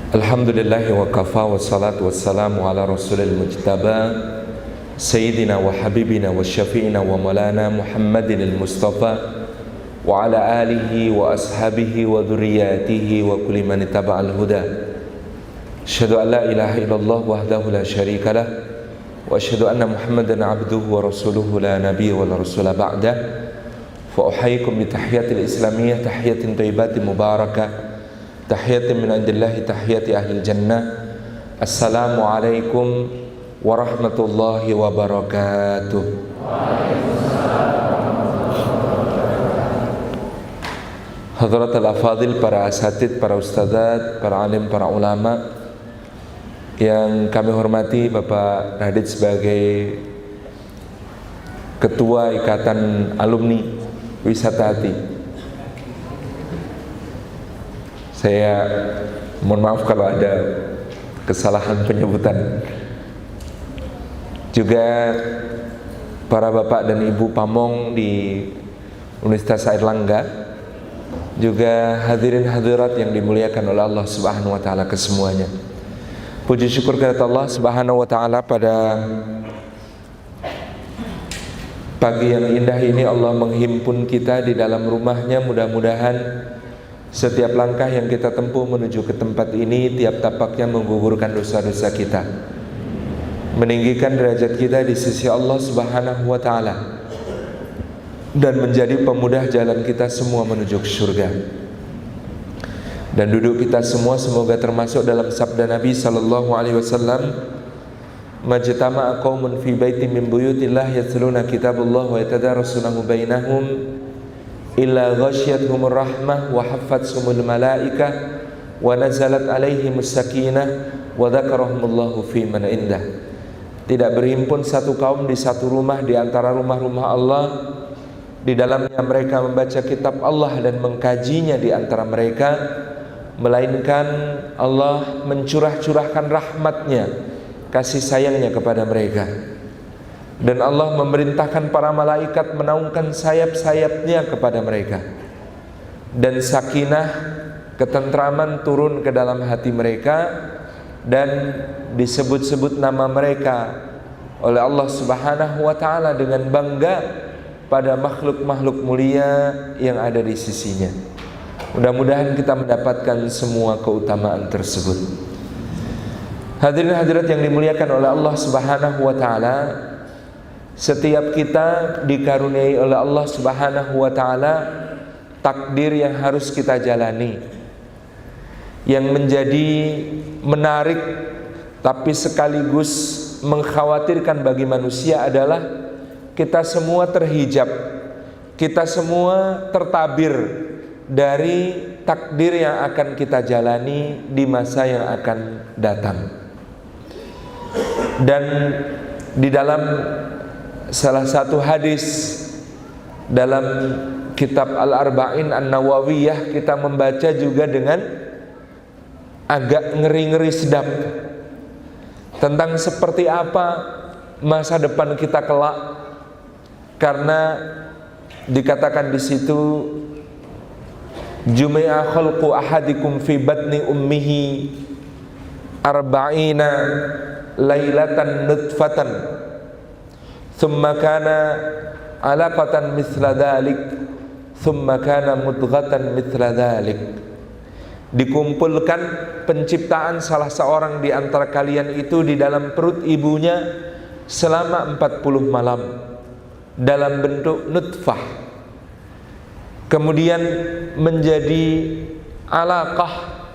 Alhamdulillahi wa kafa wa salatu wassalamu ala rasulil mujtaba Sayyidina wa habibina wa syafi'ina wa maulana Muhammadin al-Mustafa wa ala alihi wa ashabihi wa dhurriyatihi wa kulli man ittaba'al huda. Asyhadu an la ilaha illallah wahdahu la syarika lah wa asyhadu anna Muhammadan abduhu wa rasuluhu la nabiyya wa la rasula ba'dah. Fa uhayyikum bi tahiyatil islamiyyah tahiyatin thayyibatin mubarakah. Tahiyatin min indillahi tahiyati ahli jannah. Assalamualaikum warahmatullahi wabarakatuh. Hadratul afadil, para asatid, para ustadzat, para alim, para ulama yang kami hormati, Bapak Radit sebagai Ketua Ikatan Alumni Wisata Hati. Saya mohon maaf kalau ada kesalahan penyebutan. Juga para bapak dan ibu pamong di Universitas Airlangga, juga hadirin hadirat yang dimuliakan oleh Allah Subhanahu wa taala kesemuanya. Puji syukur kepada Allah Subhanahu wa taala, pada pagi yang indah ini Allah menghimpun kita di dalam rumahnya. Mudah-mudahan setiap langkah yang kita tempuh menuju ke tempat ini, tiap tapaknya menggugurkan dosa-dosa kita, meninggikan derajat kita di sisi Allah Subhanahu wa taala, dan menjadi pemudah jalan kita semua menuju ke surga. Dan duduk kita semua semoga termasuk dalam sabda Nabi sallallahu alaihi wasallam, majtama'a qaumun fi baitin min buyutillah yatluna kitabullah wa yatadarasunahu bainahum illa ghasyiyatuhumur rahmah wa haffathumul malaikah wa nazalat alaihimus sakinah wa dzakarahumullahu fi man indah. Tidak berhimpun satu kaum di satu rumah di antara rumah-rumah Allah, di dalamnya mereka membaca kitab Allah dan mengkajinya di antara mereka, melainkan Allah mencurah-curahkan rahmatnya, kasih sayangnya kepada mereka. Dan Allah memerintahkan para malaikat menaungkan sayap-sayapnya kepada mereka. Dan sakinah, ketentraman turun ke dalam hati mereka, dan disebut-sebut nama mereka oleh Allah Subhanahu wa taala dengan bangga pada makhluk-makhluk mulia yang ada di sisinya. Mudah-mudahan kita mendapatkan semua keutamaan tersebut. Hadirin hadirat yang dimuliakan oleh Allah Subhanahu wa taala, setiap kita dikaruniai oleh Allah Subhanahu wa taala takdir yang harus kita jalani. Yang menjadi menarik tapi sekaligus mengkhawatirkan bagi manusia adalah kita semua terhijab, kita semua tertabir dari takdir yang akan kita jalani di masa yang akan datang. Dan di dalam salah satu hadis dalam kitab Al-Arba'in An-Nawawiyah, kita membaca juga dengan agak ngeri-ngeri sedap tentang seperti apa masa depan kita kelak. Karena dikatakan di situ, jumi'a khalqu ahadikum fi batni ummihi arba'ina lailatan nutfatan thumma kana alaqatan mithla dhalik thumma kana mudghatan mithla dhalik. Dikumpulkan penciptaan salah seorang di antara kalian itu di dalam perut ibunya selama 40 malam dalam bentuk nutfah, kemudian menjadi alaqah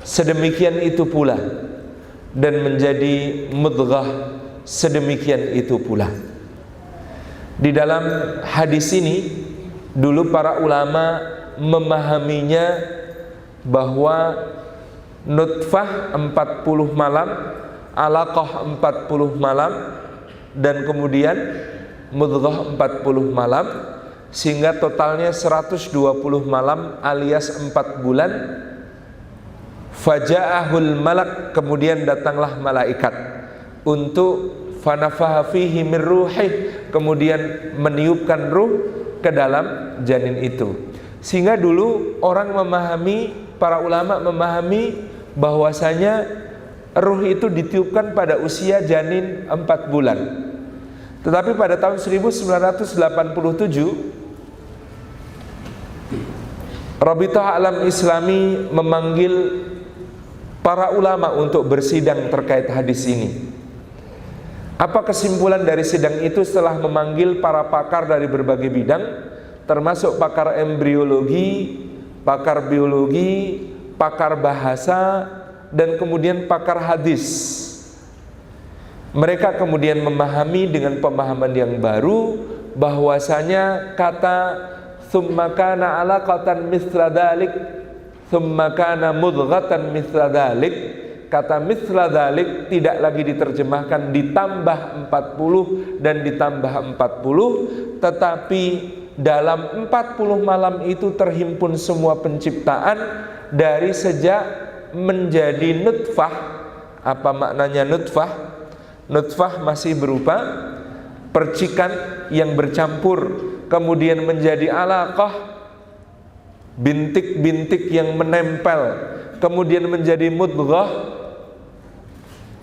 sedemikian itu pula, dan menjadi mudghah sedemikian itu pula. Di dalam hadis ini dulu para ulama memahaminya bahwa nutfah 40 malam, alaqah 40 malam, dan kemudian mudghah 40 malam, sehingga totalnya 120 malam alias 4 bulan. Faja'ahul malak, kemudian datanglah malaikat untuk fanafaha fihi min ruhih, kemudian meniupkan ruh ke dalam janin itu. Sehingga dulu orang memahami, para ulama memahami bahwasanya ruh itu ditiupkan pada usia janin 4 bulan. Tetapi pada tahun 1987 Rabithah Alam Islami memanggil para ulama untuk bersidang terkait hadis ini. Apa kesimpulan dari sidang itu setelah memanggil para pakar dari berbagai bidang, termasuk pakar embriologi, pakar biologi, pakar bahasa, dan kemudian pakar hadis. Mereka kemudian memahami dengan pemahaman yang baru bahwasanya kata "tsumma kana 'alaqatan mithla dzalik, tsumma kana mudghatan mithla dzalik", kata mithla dzalik tidak lagi diterjemahkan ditambah 40 dan ditambah 40, tetapi dalam 40 malam itu terhimpun semua penciptaan dari sejak menjadi nutfah. Apa maknanya nutfah? Nutfah masih berupa percikan yang bercampur, kemudian menjadi alaqah, bintik-bintik yang menempel, kemudian menjadi mudghah,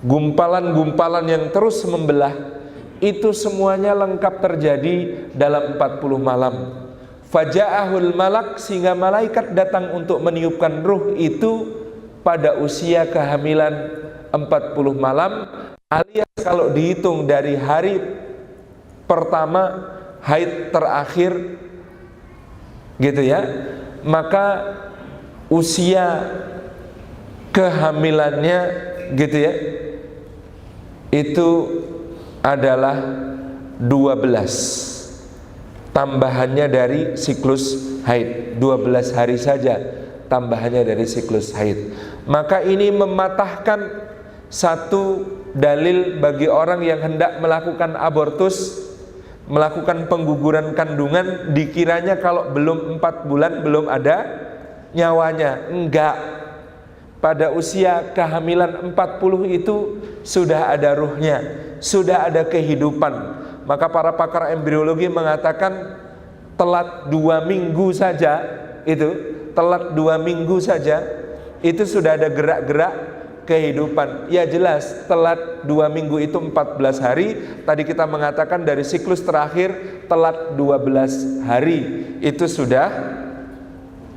gumpalan-gumpalan yang terus membelah. Itu semuanya lengkap terjadi dalam 40 malam. Faja'ahul malak, sehingga malaikat datang untuk meniupkan ruh itu pada usia kehamilan 40 malam, alias kalau dihitung dari hari pertama haid terakhir gitu ya, maka usia kehamilannya gitu ya, itu adalah 12 tambahannya dari siklus haid. 12 hari saja tambahannya dari siklus haid. Maka ini mematahkan satu dalil bagi orang yang hendak melakukan abortus, melakukan pengguguran kandungan, dikiranya kalau belum 4 bulan belum ada nyawanya. Enggak, pada usia kehamilan 40 itu sudah ada ruhnya, sudah ada kehidupan. Maka para pakar embriologi mengatakan telat 2 minggu saja, itu telat 2 minggu saja itu sudah ada gerak-gerak kehidupan. Ya jelas, telat 2 minggu itu 14 hari. Tadi kita mengatakan dari siklus terakhir telat 12 hari, itu sudah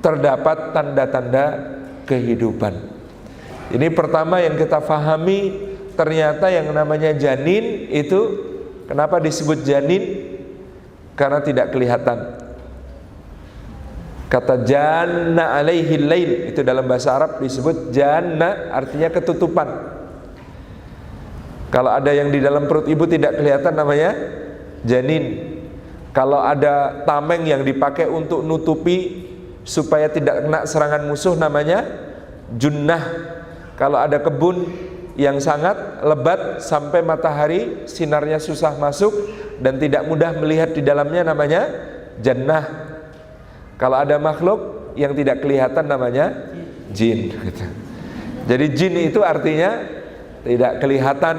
terdapat tanda-tanda kehidupan. Ini pertama yang kita fahami, ternyata yang namanya janin itu, kenapa disebut janin? Karena tidak kelihatan. Kata janna alaihi lail itu dalam bahasa Arab disebut janna, artinya ketutupan. Kalau ada yang di dalam perut ibu tidak kelihatan namanya janin. Kalau ada tameng yang dipakai untuk nutupi supaya tidak kena serangan musuh namanya junnah. Kalau ada kebun yang sangat lebat sampai matahari sinarnya susah masuk dan tidak mudah melihat di dalamnya namanya jannah. Kalau ada makhluk yang tidak kelihatan namanya jin. Jadi jin itu artinya tidak kelihatan.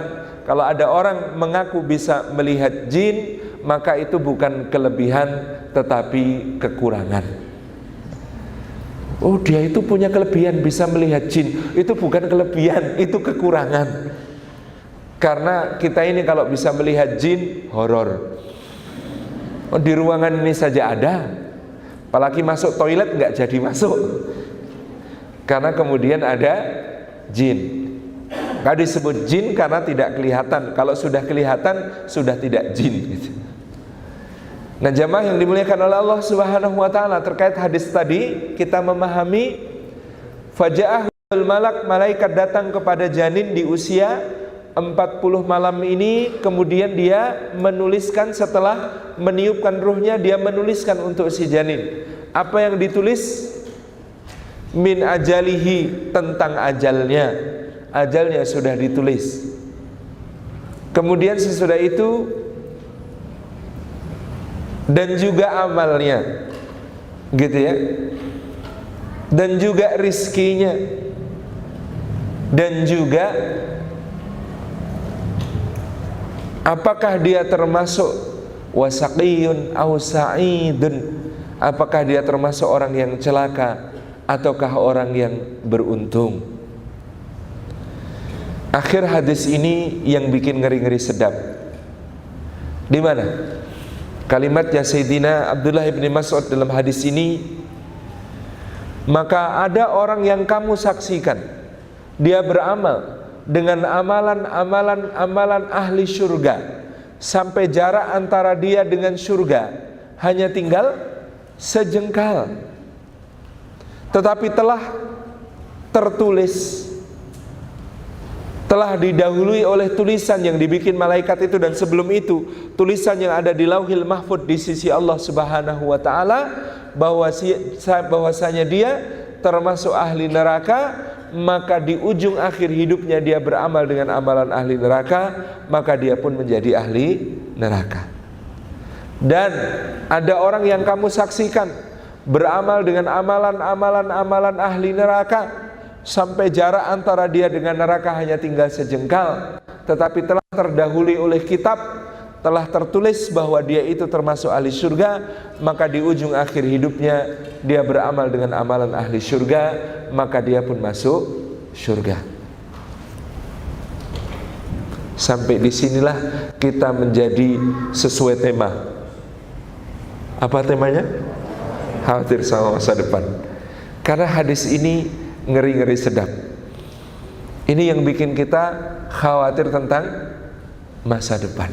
Kalau ada orang mengaku bisa melihat jin, maka itu bukan kelebihan tetapi kekurangan. Oh, dia itu punya kelebihan bisa melihat jin. Itu bukan kelebihan, itu kekurangan. Karena kita ini kalau bisa melihat jin, horor. Oh, di ruangan ini saja ada. Apalagi masuk toilet nggak jadi masuk, karena kemudian ada jin. Nggak disebut jin karena tidak kelihatan. Kalau sudah kelihatan sudah tidak jin gitu. Nah jamaah yang dimuliakan oleh Allah Subhanahu wa ta'ala, terkait hadis tadi kita memahami faja'ahul malak, malaikat datang kepada janin di usia 40 malam ini. Kemudian dia menuliskan, setelah meniupkan ruhnya, dia menuliskan untuk si janin. Apa yang ditulis? Min ajalihi, tentang ajalnya. Ajalnya sudah ditulis. Kemudian sesudah itu, dan juga amalnya, gitu ya, dan juga rizkinya, dan juga apakah dia termasuk wasaqiyun aw sa'idun, apakah dia termasuk orang yang celaka ataukah orang yang beruntung. Akhir hadis ini yang bikin ngeri-ngeri sedap. Di mana? Kalimatnya Sayyidina Abdullah bin Mas'ud dalam hadis ini, maka ada orang yang kamu saksikan, dia beramal dengan amalan ahli surga, sampai jarak antara dia dengan surga hanya tinggal sejengkal, tetapi telah tertulis, telah didahului oleh tulisan yang dibikin malaikat itu, dan sebelum itu tulisan yang ada di Lauhil Mahfud di sisi Allah Subhanahu wa taala, bahwasanya dia termasuk ahli neraka, maka di ujung akhir hidupnya dia beramal dengan amalan ahli neraka, maka dia pun menjadi ahli neraka. Dan ada orang yang kamu saksikan beramal dengan amalan ahli neraka, sampai jarak antara dia dengan neraka hanya tinggal sejengkal, tetapi telah terdahului oleh kitab, telah tertulis bahwa dia itu termasuk ahli surga, maka di ujung akhir hidupnya dia beramal dengan amalan ahli surga, maka dia pun masuk surga. Sampai disinilah kita menjadi sesuai tema. Apa temanya? Khawatir sama masa depan. Karena hadis ini ngeri-ngeri sedap. Ini yang bikin kita khawatir tentang masa depan.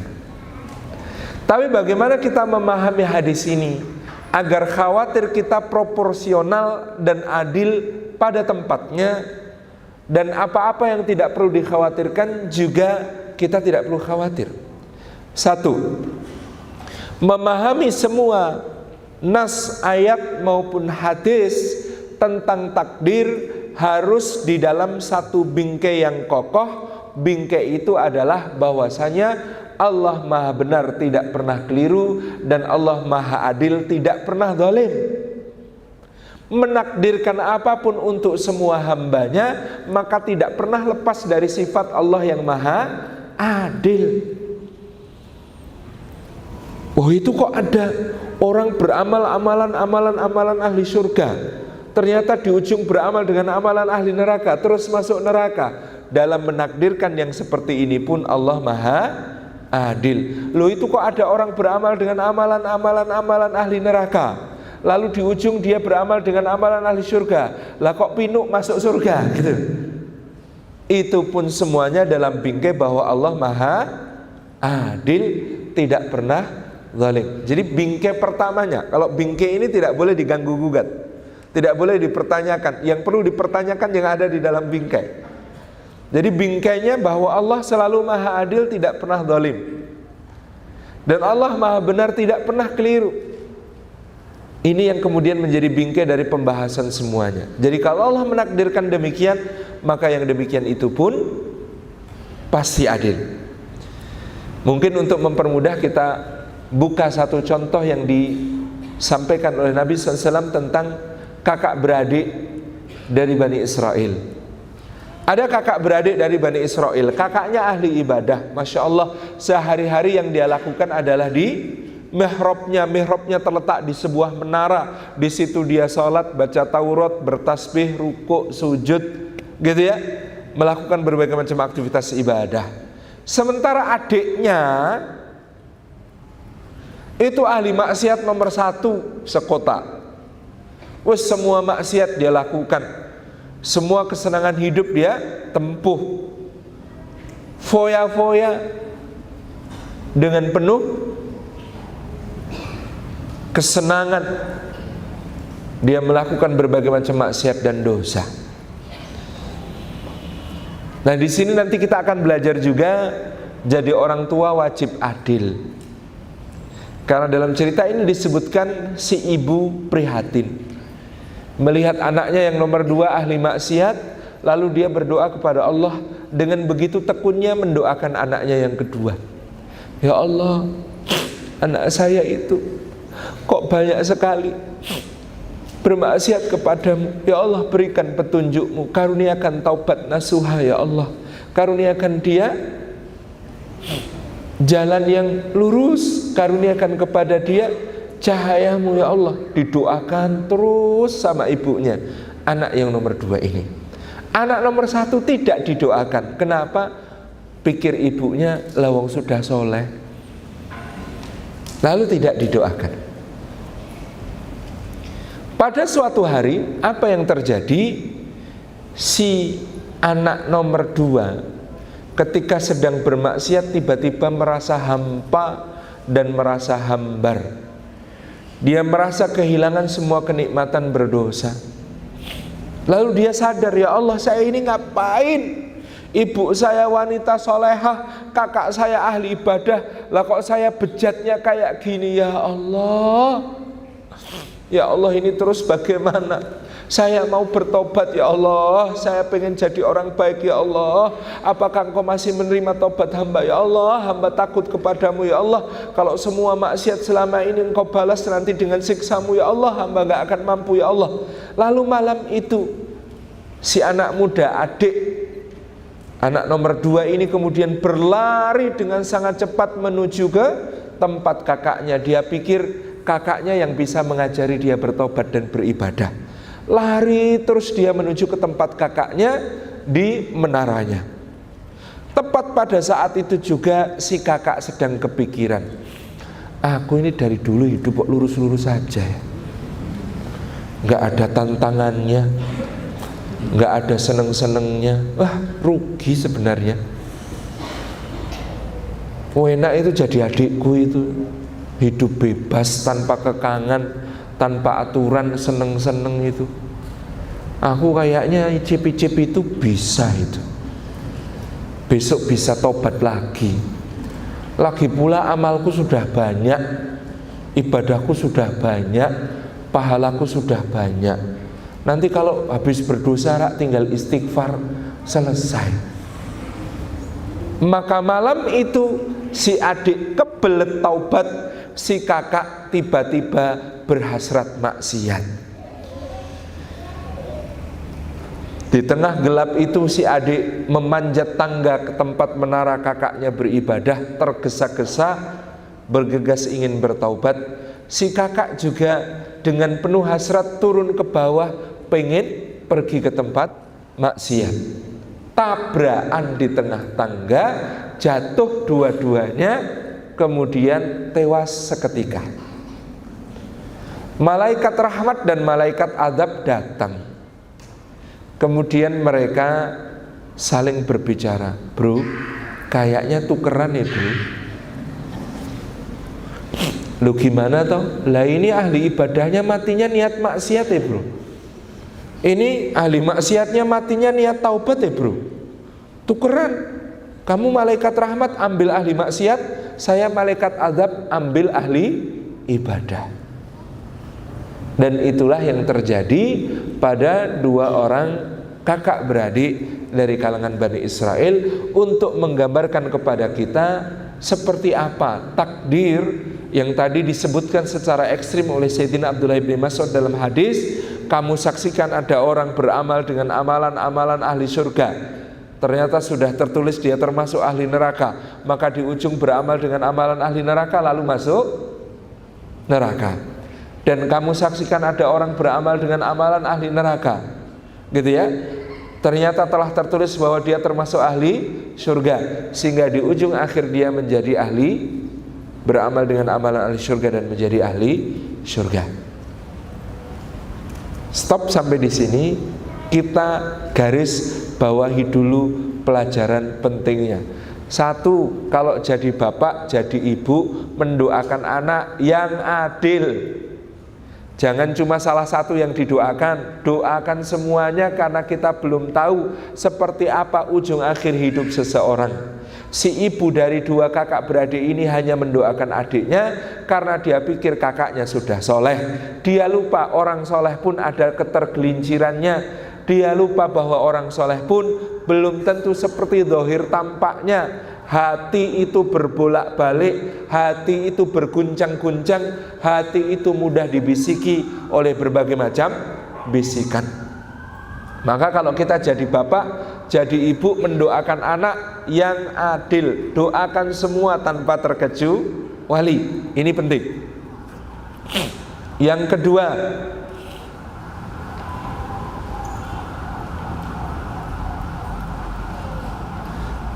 Tapi bagaimana kita memahami hadis ini agar khawatir kita proporsional dan adil pada tempatnya, dan apa-apa yang tidak perlu dikhawatirkan juga kita tidak perlu khawatir. Satu, memahami semua nas ayat maupun hadis tentang takdir harus di dalam satu bingkai yang kokoh. Bingkai itu adalah bahwasanya Allah Maha benar, tidak pernah keliru, dan Allah Maha adil, tidak pernah zalim. Menakdirkan apapun untuk semua hambanya, maka tidak pernah lepas dari sifat Allah yang Maha adil. Oh, itu kok ada orang beramal amalan ahli surga, ternyata di ujung beramal dengan amalan ahli neraka, terus masuk neraka. Dalam menakdirkan yang seperti ini pun Allah Maha adil. Loh, itu kok ada orang beramal dengan amalan ahli neraka, lalu di ujung dia beramal dengan amalan ahli surga. Lah kok pinuk masuk surga gitu. Itu pun semuanya dalam bingkai bahwa Allah Maha adil, tidak pernah zalim. Jadi bingkai pertamanya, kalau bingkai ini tidak boleh diganggu gugat, tidak boleh dipertanyakan. Yang perlu dipertanyakan yang ada di dalam bingkai. Jadi bingkainya bahwa Allah selalu Maha adil, tidak pernah zalim, dan Allah Maha benar, tidak pernah keliru. Ini yang kemudian menjadi bingkai dari pembahasan semuanya. Jadi kalau Allah menakdirkan demikian, maka yang demikian itu pun pasti adil. Mungkin untuk mempermudah kita buka satu contoh yang disampaikan oleh Nabi SAW tentang kakak beradik dari Bani Israel. Ada kakak beradik dari Bani Israel, kakaknya ahli ibadah, Masya Allah, sehari-hari yang dia lakukan adalah di mihrabnya. Mihrabnya terletak di sebuah menara. Di situ dia sholat, baca Taurat, bertasbih, rukuk, sujud, gitu ya, melakukan berbagai macam aktivitas ibadah. Sementara adiknya itu ahli maksiat nomor 1 sekota. Wes semua maksiat dia lakukan, semua kesenangan hidup dia tempuh, foya-foya dengan penuh kesenangan. Dia melakukan berbagai macam maksiat dan dosa. Nah, di sini nanti kita akan belajar juga jadi orang tua wajib adil. Karena dalam cerita ini disebutkan si ibu prihatin melihat anaknya yang nomor 2 ahli maksiat, lalu dia berdoa kepada Allah dengan begitu tekunnya mendoakan anaknya yang kedua. Ya Allah, anak saya itu kok banyak sekali bermaksiat kepadamu. Ya Allah, berikan petunjukmu, karuniakan taubat nasuha. Ya Allah, karuniakan dia jalan yang lurus, karuniakan kepada dia cahayamu. Ya Allah, didoakan terus sama ibunya, anak yang nomor 2 ini. Anak nomor 1 tidak didoakan. Kenapa? Pikir ibunya, lawang sudah soleh, lalu tidak didoakan. Pada suatu hari, apa yang terjadi? Si anak nomor 2 ketika sedang bermaksiat tiba-tiba merasa hampa dan merasa hambar. Dia merasa kehilangan semua kenikmatan berdosa. Lalu dia sadar, ya Allah, saya ini ngapain? Ibu saya wanita solehah, kakak saya ahli ibadah, lah kok saya bejatnya kayak gini, ya Allah. Ya Allah, ini terus bagaimana? Saya mau bertobat, ya Allah. Saya pengen jadi orang baik, ya Allah. Apakah Engkau masih menerima tobat hamba, ya Allah? Hamba takut kepadamu, ya Allah. Kalau semua maksiat selama ini Engkau balas nanti dengan siksamu, ya Allah, hamba gak akan mampu, ya Allah. Lalu malam itu si anak muda, anak nomor 2 ini kemudian berlari dengan sangat cepat menuju ke tempat kakaknya. Dia pikir kakaknya yang bisa mengajari dia bertobat dan beribadah. Lari terus dia menuju ke tempat kakaknya di menaranya. Tepat pada saat itu juga si kakak sedang kepikiran, aku ini dari dulu hidup kok lurus-lurus saja ya, gak ada tantangannya, gak ada seneng-senengnya. Wah, rugi sebenarnya. Enak itu jadi adikku itu, hidup bebas tanpa kekangan, tanpa aturan, seneng-seneng itu. Aku kayaknya icip-icip itu bisa itu. Besok bisa tobat lagi. Lagi pula amalku sudah banyak, ibadahku sudah banyak, pahalaku sudah banyak. Nanti kalau habis berdosa tinggal istighfar, selesai. Maka malam itu si adik kebelet taubat, si kakak tiba-tiba berhasrat maksiat. Di tengah gelap itu si adik memanjat tangga ke tempat menara kakaknya beribadah, tergesa-gesa bergegas ingin bertaubat. Si kakak juga dengan penuh hasrat turun ke bawah, pengen pergi ke tempat maksiat. Tabrakan di tengah tangga, jatuh dua-duanya, kemudian tewas seketika. Malaikat rahmat dan malaikat azab datang. Kemudian mereka saling berbicara, bro, kayaknya tukeran ya bro. Lu gimana toh? Lah ini ahli ibadahnya matinya niat maksiat ya bro. Ini ahli maksiatnya matinya niat taubat ya bro. Tukeran. Kamu malaikat rahmat ambil ahli maksiat, saya malaikat azab ambil ahli ibadah. Dan itulah yang terjadi pada 2 orang kakak beradik dari kalangan Bani Israel, untuk menggambarkan kepada kita seperti apa takdir yang tadi disebutkan secara ekstrim oleh Sayyidina Abdullah bin Mas'ud dalam hadis, kamu saksikan ada orang beramal dengan amalan-amalan ahli surga, ternyata sudah tertulis dia termasuk ahli neraka, maka di ujung beramal dengan amalan ahli neraka lalu masuk neraka. Dan kamu saksikan ada orang beramal dengan amalan ahli neraka, gitu ya, ternyata telah tertulis bahwa dia termasuk ahli surga, sehingga di ujung akhir dia menjadi ahli, beramal dengan amalan ahli surga dan menjadi ahli surga. Stop sampai di sini. Kita garis bawahi dulu pelajaran pentingnya. 1, kalau jadi bapak, jadi ibu, mendoakan anak yang adil. Jangan cuma salah satu yang didoakan, doakan semuanya, karena kita belum tahu seperti apa ujung akhir hidup seseorang. Si ibu dari 2 kakak beradik ini hanya mendoakan adiknya karena dia pikir kakaknya sudah soleh. Dia lupa orang soleh pun ada ketergelincirannya. Dia lupa bahwa orang soleh pun belum tentu seperti zahir tampaknya. Hati itu berbolak-balik, hati itu berguncang-guncang, hati itu mudah dibisiki oleh berbagai macam bisikan. Maka kalau kita jadi bapak, jadi ibu, mendoakan anak yang adil, doakan semua tanpa terkecuali. Ini penting. Yang kedua,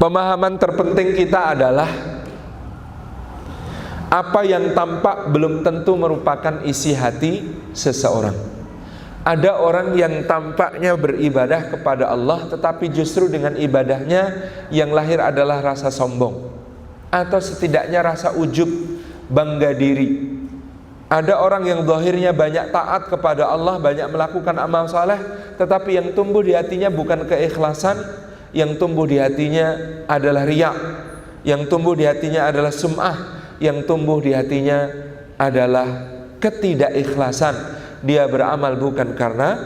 Pemahaman terpenting kita adalah apa yang tampak belum tentu merupakan isi hati seseorang. Ada orang yang tampaknya beribadah kepada Allah, tetapi justru dengan ibadahnya yang lahir adalah rasa sombong, atau setidaknya rasa ujub, bangga diri. Ada orang yang zahirnya banyak taat kepada Allah, banyak melakukan amal saleh, tetapi yang tumbuh di hatinya bukan keikhlasan, yang tumbuh di hatinya adalah riya, yang tumbuh di hatinya adalah sum'ah, yang tumbuh di hatinya adalah ketidakikhlasan. Dia beramal bukan karena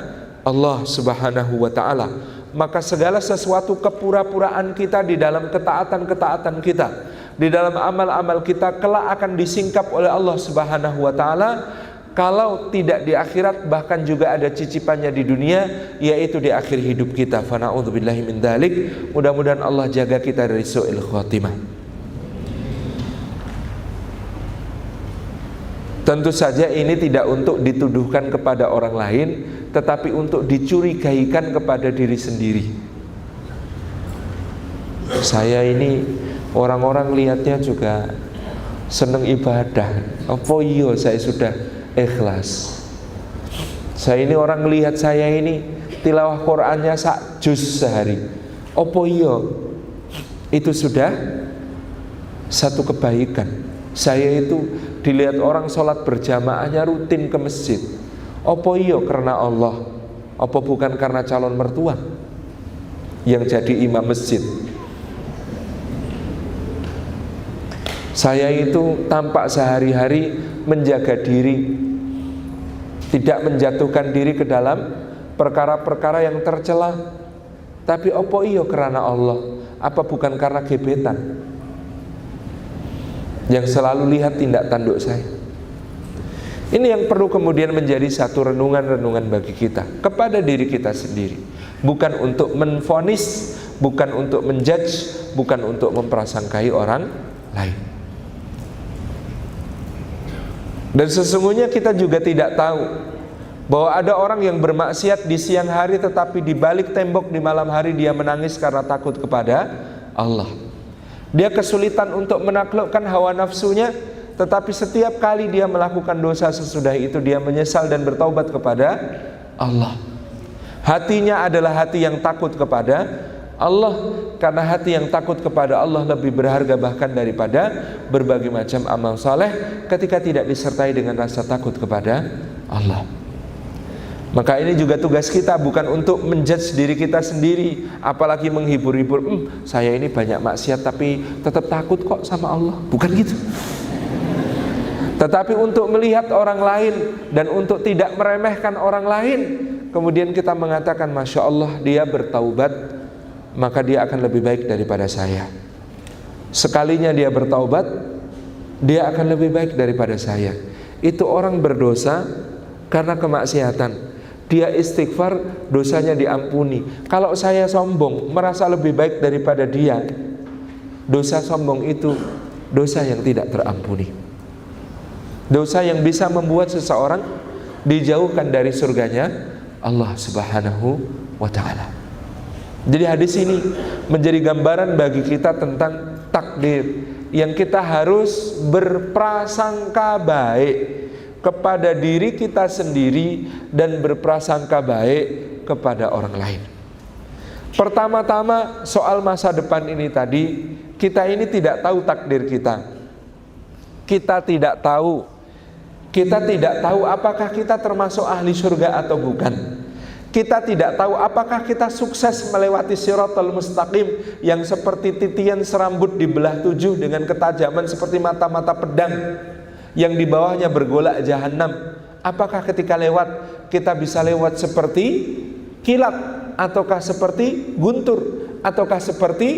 Allah Subhanahu wa ta'ala. Maka segala sesuatu kepura-puraan kita di dalam ketaatan-ketaatan kita, di dalam amal-amal kita, kelak akan disingkap oleh Allah Subhanahu wa ta'ala. Kalau tidak di akhirat, bahkan juga ada cicipannya di dunia, yaitu di akhir hidup kita. Fa na'udzubillahi min dzalik. Mudah-mudahan Allah jaga kita dari su'il khatimah. Tentu saja ini tidak untuk dituduhkan kepada orang lain, tetapi untuk dicurigaikan kepada diri sendiri. Saya ini orang-orang lihatnya juga seneng ibadah. Apa iya saya sudah ikhlas? Saya ini orang lihat saya ini tilawah Qur'annya sak juz sehari. Apa iya itu sudah satu kebaikan? Saya itu dilihat orang sholat berjamaahnya rutin ke masjid. Apa iya karena Allah? Apa bukan karena calon mertua yang jadi imam masjid? Saya itu tampak sehari-hari menjaga diri, tidak menjatuhkan diri ke dalam perkara-perkara yang tercela. Tapi apa iya karena Allah? Apa bukan karena gebetan yang selalu lihat tindak tanduk saya? Ini yang perlu kemudian menjadi satu renungan-renungan bagi kita kepada diri kita sendiri. Bukan untuk menvonis, bukan untuk menjudge, bukan untuk memprasangkai orang lain. Dan sesungguhnya kita juga tidak tahu bahwa ada orang yang bermaksiat di siang hari, tetapi di balik tembok di malam hari dia menangis karena takut kepada Allah. Dia kesulitan untuk menaklukkan hawa nafsunya, tetapi setiap kali dia melakukan dosa sesudah itu dia menyesal dan bertaubat kepada Allah. Hatinya adalah hati yang takut kepada Allah, karena hati yang takut kepada Allah lebih berharga bahkan daripada berbagai macam amal saleh ketika tidak disertai dengan rasa takut kepada Allah. Maka ini juga tugas kita, bukan untuk menjudge diri kita sendiri, apalagi menghibur-hibur, saya ini banyak maksiat tapi tetap takut kok sama Allah. Bukan gitu. Tetapi untuk melihat orang lain dan untuk tidak meremehkan orang lain, kemudian kita mengatakan, Masya Allah dia bertaubat, maka dia akan lebih baik daripada saya. Sekalinya dia bertaubat, dia akan lebih baik daripada saya. Itu orang berdosa karena kemaksiatan, dia istighfar, dosanya diampuni. Kalau saya sombong, merasa lebih baik daripada dia, dosa sombong itu dosa yang tidak terampuni, dosa yang bisa membuat seseorang dijauhkan dari surganya Allah Subhanahu wa ta'ala. Jadi hadis ini menjadi gambaran bagi kita tentang takdir, yang kita harus berprasangka baik kepada diri kita sendiri dan berprasangka baik kepada orang lain. Pertama-tama soal masa depan ini tadi, kita ini tidak tahu takdir kita. Kita tidak tahu apakah kita termasuk ahli surga atau bukan. Kita tidak tahu apakah kita sukses melewati Shiratal Mustaqim yang seperti titian serambut dibelah 7 dengan ketajaman seperti mata-mata pedang, yang di bawahnya bergolak jahanam. Apakah ketika lewat kita bisa lewat seperti kilat, ataukah seperti guntur, ataukah seperti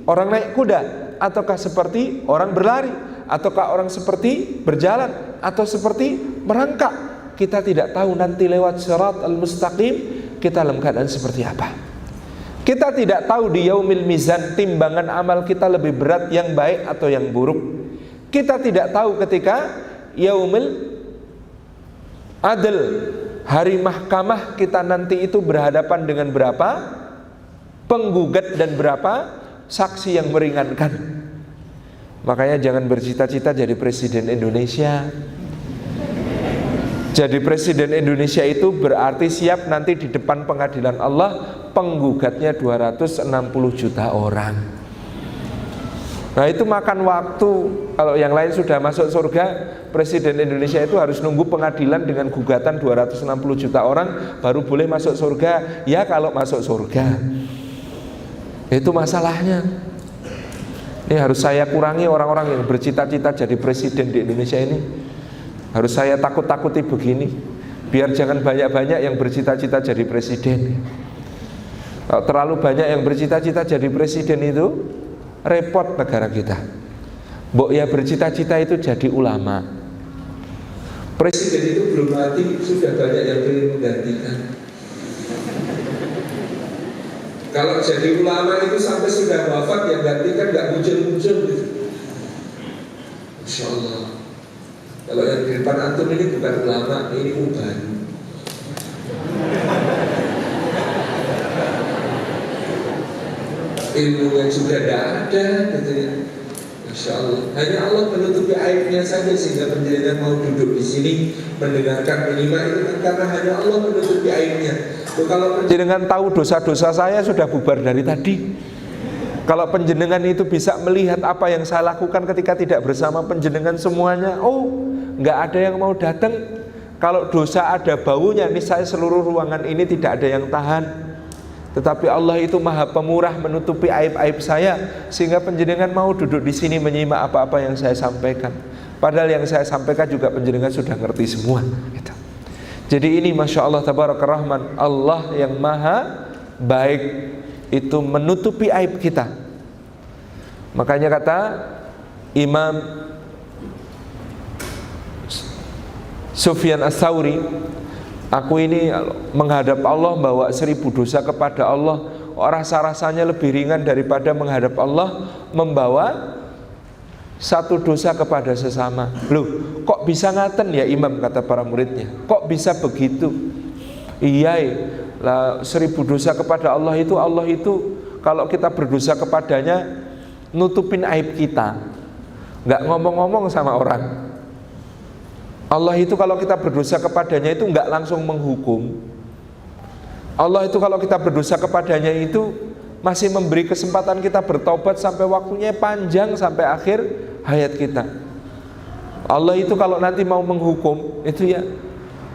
orang naik kuda, ataukah seperti orang berlari, ataukah orang seperti berjalan, atau seperti merangkak? Kita tidak tahu nanti lewat Shiratal Mustaqim kita dalam keadaan seperti apa. Kita tidak tahu di yaumil mizan timbangan amal kita lebih berat yang baik atau yang buruk. Kita tidak tahu ketika yaumil adl, hari mahkamah kita nanti itu berhadapan dengan berapa penggugat dan berapa saksi yang meringankan. Makanya jangan bercita-cita jadi presiden Indonesia. Jadi presiden Indonesia itu berarti siap nanti di depan pengadilan Allah penggugatnya 260 juta orang. Nah itu makan waktu. Kalau yang lain sudah masuk surga, presiden Indonesia itu harus nunggu pengadilan dengan gugatan 260 juta orang baru boleh masuk surga. Ya kalau masuk surga. Itu masalahnya. Ini harus saya kurangi orang-orang yang bercita-cita jadi presiden di Indonesia ini. Harus saya takut-takuti begini. Biar jangan banyak-banyak yang bercita-cita jadi presiden. Kalau terlalu banyak yang bercita-cita jadi presiden itu repot negara kita. Mbok ya bercita-cita itu jadi ulama. Presiden itu belum mati sudah banyak yang ingin menggantikan. Kalau jadi ulama itu sampai sudah wafat yang gantikan nggak muncul-muncul gitu. Insya Allah. Kalau yang di depan antum ini bukan ulama, ini uban. Ilmunya juga tidak ada, gitu ya. Masya Allah. Hanya Allah menutupi aibnya saja sehingga penjelasan mau duduk di sini mendengarkan minimal itu kan karena hanya Allah menutupi aibnya. Kalau penjenengan tahu dosa-dosa saya sudah bubar dari tadi. Kalau penjenengan itu bisa melihat apa yang saya lakukan ketika tidak bersama penjenengan semuanya, oh nggak ada yang mau datang. Kalau dosa ada baunya, nih saya seluruh ruangan ini tidak ada yang tahan. Tetapi Allah itu maha pemurah menutupi aib-aib saya sehingga penjenengan mau duduk di sini menyimak apa-apa yang saya sampaikan. Padahal yang saya sampaikan juga penjenengan sudah ngerti semua. Gitu. Jadi ini Masya Allah Tabaraka Rahman, Allah yang maha baik itu menutupi aib kita. Makanya kata Imam Sufyan Ats-Tsauri, aku ini menghadap Allah bawa 1000 dosa kepada Allah, rasa-rasanya lebih ringan daripada menghadap Allah membawa 1 dosa kepada sesama. Loh, kok bisa ngaten ya Imam, kata para muridnya. Kok bisa begitu? Iya, lah 1000 dosa kepada Allah itu kalau kita berdosa kepadanya nutupin aib kita, nggak ngomong-ngomong sama orang. Allah itu kalau kita berdosa kepadanya itu nggak langsung menghukum. Allah itu kalau kita berdosa kepadanya itu masih memberi kesempatan kita bertobat sampai waktunya panjang sampai akhir hayat kita. Allah itu kalau nanti mau menghukum itu ya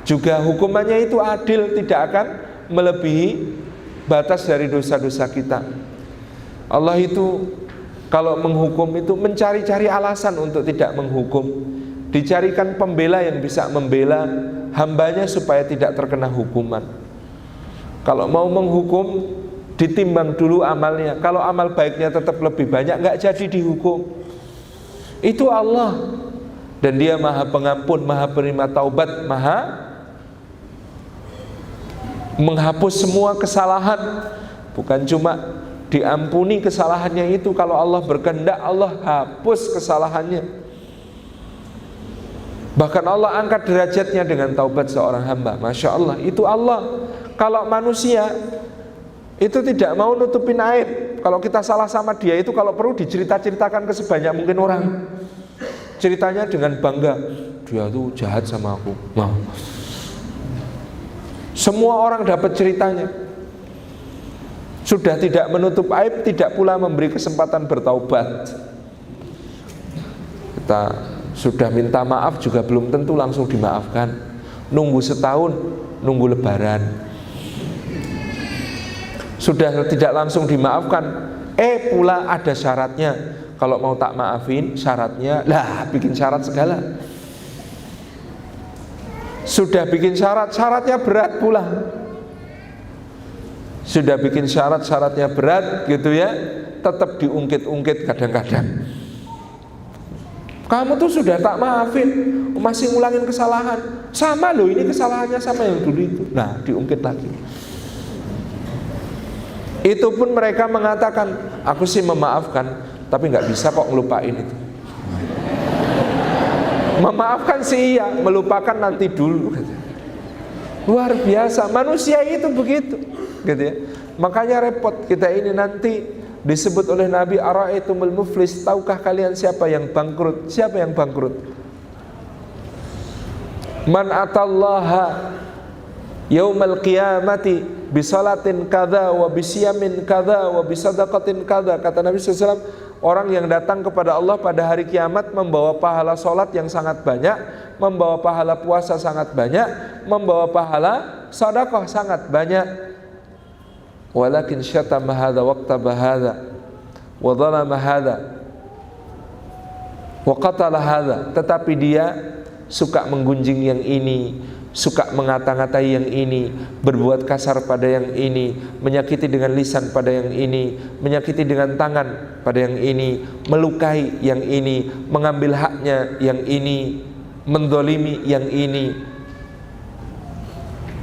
juga hukumannya itu adil, tidak akan melebihi batas dari dosa-dosa kita. Allah itu kalau menghukum itu mencari-cari alasan untuk tidak menghukum. Dicarikan pembela yang bisa membela hambanya supaya tidak terkena hukuman. Kalau mau menghukum ditimbang dulu amalnya. Kalau amal baiknya tetap lebih banyak, nggak jadi dihukum. Itu Allah. Dan dia maha pengampun, maha penerima taubat, maha menghapus semua kesalahan. Bukan cuma diampuni kesalahannya itu, kalau Allah berkehendak Allah hapus kesalahannya. Bahkan Allah angkat derajatnya dengan taubat seorang hamba. Masya Allah, itu Allah. Kalau manusia itu tidak mau nutupin aib. Kalau kita salah sama dia itu kalau perlu dicerita-ceritakan ke sebanyak mungkin orang. Ceritanya dengan bangga, dia tuh jahat sama aku. Nah, semua orang dapat ceritanya. Sudah tidak menutup aib, tidak pula memberi kesempatan bertaubat. Kita sudah minta maaf juga belum tentu langsung dimaafkan. Nunggu setahun, nunggu lebaran. Sudah tidak langsung dimaafkan, pula ada syaratnya. Kalau mau tak maafin syaratnya, lah bikin syarat segala. Sudah bikin syarat, syaratnya berat pula. Sudah bikin syarat, syaratnya berat gitu ya, tetap diungkit-ungkit kadang-kadang. Kamu tuh sudah tak maafin, masih ngulangin kesalahan. Sama loh, ini kesalahannya sama yang dulu itu. Nah, diungkit lagi. Itu pun mereka mengatakan, aku sih memaafkan, tapi nggak bisa kok ngelupain itu. Memaafkan sih iya, melupakan nanti dulu. Luar biasa, manusia itu begitu, gitu ya. Makanya repot kita ini nanti Disebut oleh Nabi, ara'aitumul muflis, tahukah kalian siapa yang bangkrut? Siapa yang bangkrut? Man atallaha yaumal qiyamati bisalatin kadza wa bisiyamin kadza wa bisadaqatin kadza. Kata Nabi SAW, orang yang datang kepada Allah pada hari kiamat membawa pahala salat yang sangat banyak, membawa pahala puasa sangat banyak, membawa pahala sedekah sangat banyak. Walakin syatama hadza waqtaba hadza wa dhalama hadza wa qatala hadza. Tetapi dia suka menggunjing yang ini, suka mengata-ngatai yang ini, berbuat kasar pada yang ini, menyakiti dengan lisan pada yang ini, menyakiti dengan tangan pada yang ini, melukai yang ini, mengambil haknya yang ini, mendolimi yang ini,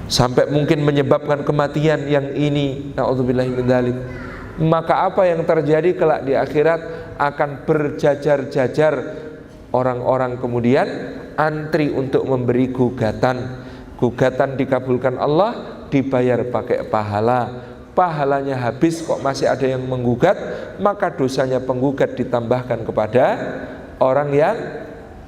sampai mungkin menyebabkan kematian yang ini. Na'udzubillahi min dzalik. Maka apa yang terjadi kelak di akhirat? Akan berjajar-jajar orang-orang kemudian antri untuk memberi gugatan. Gugatan dikabulkan Allah, dibayar pakai pahala. Pahalanya habis kok masih ada yang menggugat, maka dosanya penggugat ditambahkan kepada orang yang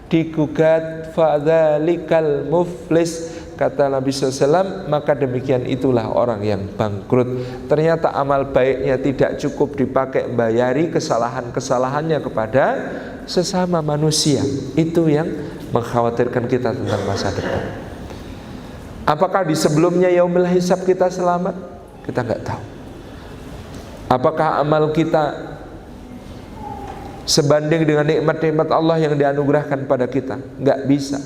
digugat. Fadzalikal muflis, kata Nabi SAW, maka demikian itulah orang yang bangkrut. Ternyata amal baiknya tidak cukup dipakai membayari kesalahan-kesalahannya kepada sesama manusia. Itu yang mengkhawatirkan kita tentang masa depan. Apakah di sebelumnya yaumul hisab kita selamat? Kita nggak tahu. Apakah amal kita sebanding dengan nikmat-nikmat Allah yang dianugerahkan pada kita? Nggak bisa.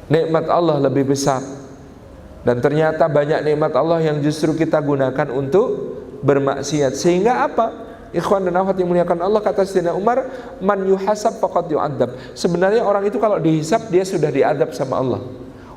Nikmat Allah lebih besar. Dan ternyata banyak nikmat Allah yang justru kita gunakan untuk bermaksiat. Sehingga apa? Ikhwan dan akhwat yang muliakan Allah, kata Sayyidina Umar, man yuhasab faqad yu'adzab. Sebenarnya orang itu kalau dihisab, dia sudah diadab sama Allah.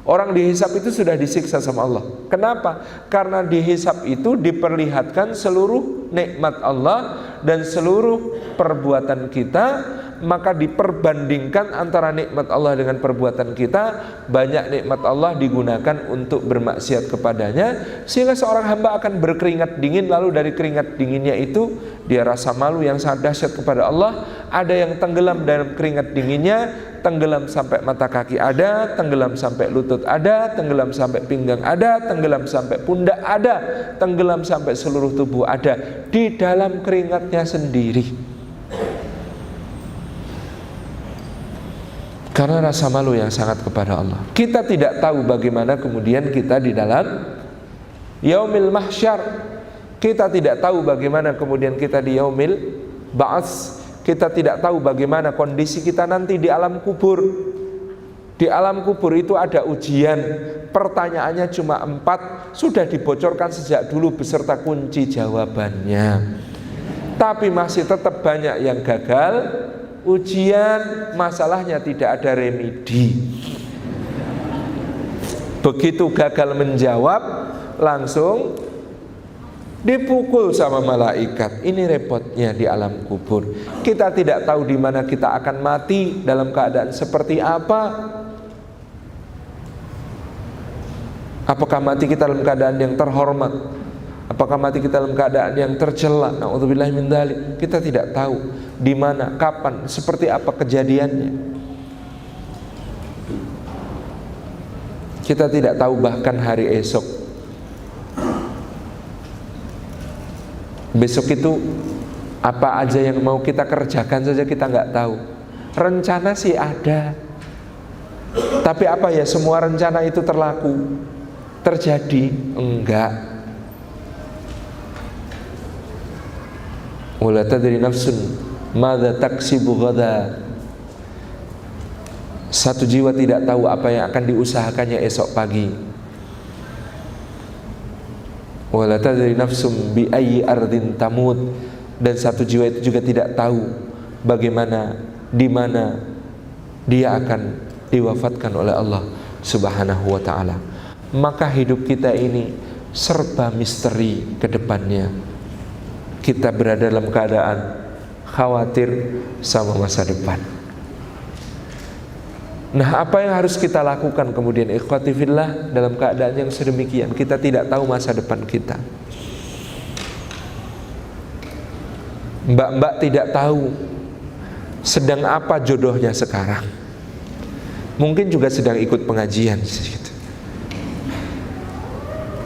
Orang dihisab itu sudah disiksa sama Allah. Kenapa? Karena dihisab itu diperlihatkan seluruh nikmat Allah dan seluruh perbuatan kita. Maka diperbandingkan antara nikmat Allah dengan perbuatan kita. Banyak nikmat Allah digunakan untuk bermaksiat kepadanya, sehingga seorang hamba akan berkeringat dingin. Lalu dari keringat dinginnya itu dia rasa malu yang sangat dahsyat kepada Allah. Ada yang tenggelam dalam keringat dinginnya, tenggelam sampai mata kaki ada, tenggelam sampai lutut ada, tenggelam sampai pinggang ada, tenggelam sampai pundak ada, tenggelam sampai seluruh tubuh ada, di dalam keringatnya sendiri. Karena rasa malu yang sangat kepada Allah. Kita tidak tahu bagaimana kemudian kita di dalam yaumil mahsyar. Kita tidak tahu bagaimana kemudian kita di yaumil ba'ats. Kita tidak tahu bagaimana kondisi kita nanti di alam kubur. Di alam kubur itu ada ujian. Pertanyaannya cuma 4, sudah dibocorkan sejak dulu beserta kunci jawabannya. Tapi masih tetap banyak yang gagal ujian, masalahnya tidak ada remedi. Begitu gagal menjawab, langsung dipukul sama malaikat. Ini repotnya di alam kubur. Kita tidak tahu di mana kita akan mati, dalam keadaan seperti apa. Apakah mati kita dalam keadaan yang terhormat? Apakah mati kita dalam keadaan yang tercela? Na'udzubillahi min dzalik. Kita tidak tahu di mana, kapan, seperti apa kejadiannya. Kita tidak tahu bahkan hari esok. Besok itu apa aja yang mau kita kerjakan saja kita nggak tahu. Rencana sih ada, tapi apa ya semua rencana itu terjadi? Enggak. Wala tadri nafsun madza taksibu ghada. Satu jiwa tidak tahu apa yang akan diusahakannya esok pagi. Wala tadri nafsum bi ayyi ardin tamut. Dan satu jiwa itu juga tidak tahu bagaimana, di mana dia akan diwafatkan oleh Allah Subhanahu wa ta'ala. Maka hidup kita ini serba misteri ke depannya. Kita berada dalam keadaan khawatir sama masa depan. Nah, apa yang harus kita lakukan kemudian ikhwati fillah dalam keadaan yang sedemikian? Kita tidak tahu masa depan kita. Mbak-mbak tidak tahu sedang apa jodohnya sekarang. Mungkin juga sedang ikut pengajian.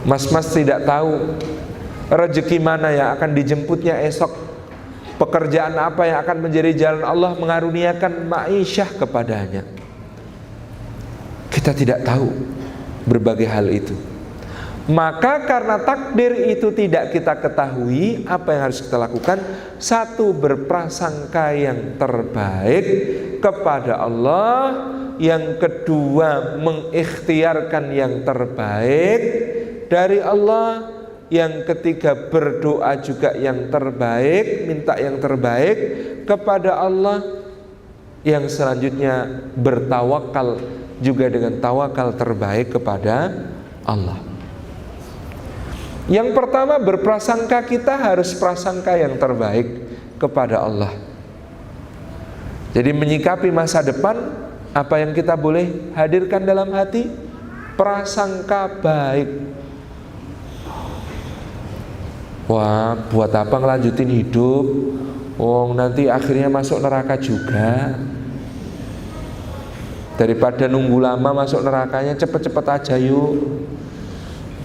Mas-mas tidak tahu rezeki mana yang akan dijemputnya esok, pekerjaan apa yang akan menjadi jalan Allah mengaruniakan ma'isyah kepadanya. Kita tidak tahu berbagai hal itu. Maka karena takdir itu tidak kita ketahui, apa yang harus kita lakukan? Satu, berprasangka yang terbaik kepada Allah. Yang kedua, mengikhtiarkan yang terbaik dari Allah. Yang ketiga, berdoa juga yang terbaik, minta yang terbaik kepada Allah. Yang selanjutnya, bertawakal juga dengan tawakal terbaik kepada Allah. Yang pertama, berprasangka, kita harus prasangka yang terbaik kepada Allah. Jadi menyikapi masa depan, apa yang kita boleh hadirkan dalam hati? Prasangka baik. Wah, buat apa ngelanjutin hidup? Nanti akhirnya masuk neraka juga. Daripada nunggu lama masuk nerakanya, cepet-cepet aja yuk.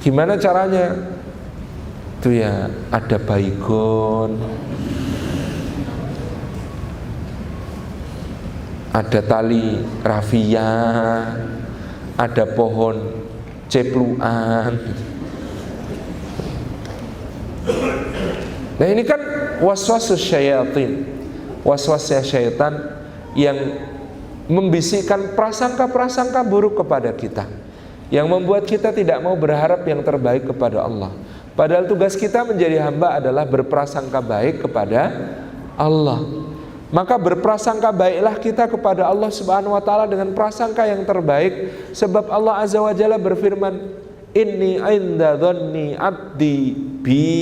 Gimana caranya? Itu ya, ada baygon, ada tali rafia, ada pohon cepluan. Nah ini kan waswasus syayatin, waswasnya syaitan yang membisikkan prasangka-prasangka buruk kepada kita, yang membuat kita tidak mau berharap yang terbaik kepada Allah. Padahal tugas kita menjadi hamba adalah berprasangka baik kepada Allah. Maka berprasangka baiklah kita kepada Allah Subhanahu wa taala dengan prasangka yang terbaik, sebab Allah Azza wa Jalla berfirman, "Inni 'inda dhanni 'abdi bi."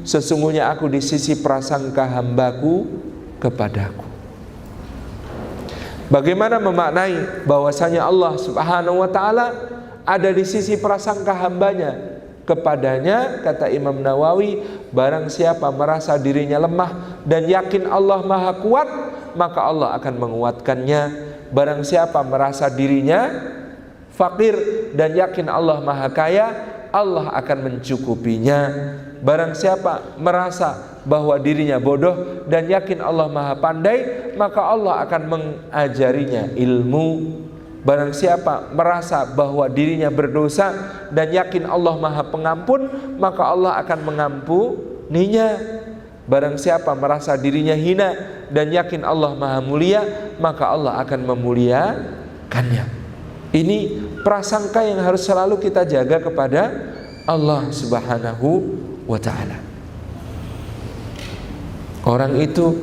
Sesungguhnya aku di sisi prasangka hambaku kepadaku. Bagaimana memaknai bahwasanya Allah Subhanahu wa taala ada di sisi prasangka hambanya kepadanya? Kata Imam Nawawi, barang siapa merasa dirinya lemah dan yakin Allah Maha Kuat, maka Allah akan menguatkannya. Barang siapa merasa dirinya fakir dan yakin Allah Maha Kaya, Allah akan mencukupinya. Barang siapa merasa bahwa dirinya bodoh dan yakin Allah Maha Pandai, maka Allah akan mengajarinya ilmu. Barang siapa merasa bahwa dirinya berdosa dan yakin Allah Maha Pengampun, maka Allah akan mengampuninya. Barang siapa merasa dirinya hina dan yakin Allah Maha Mulia, maka Allah akan memuliakannya. Ini prasangka yang harus selalu kita jaga kepada Allah Subhanahu wa ta'ala. Orang itu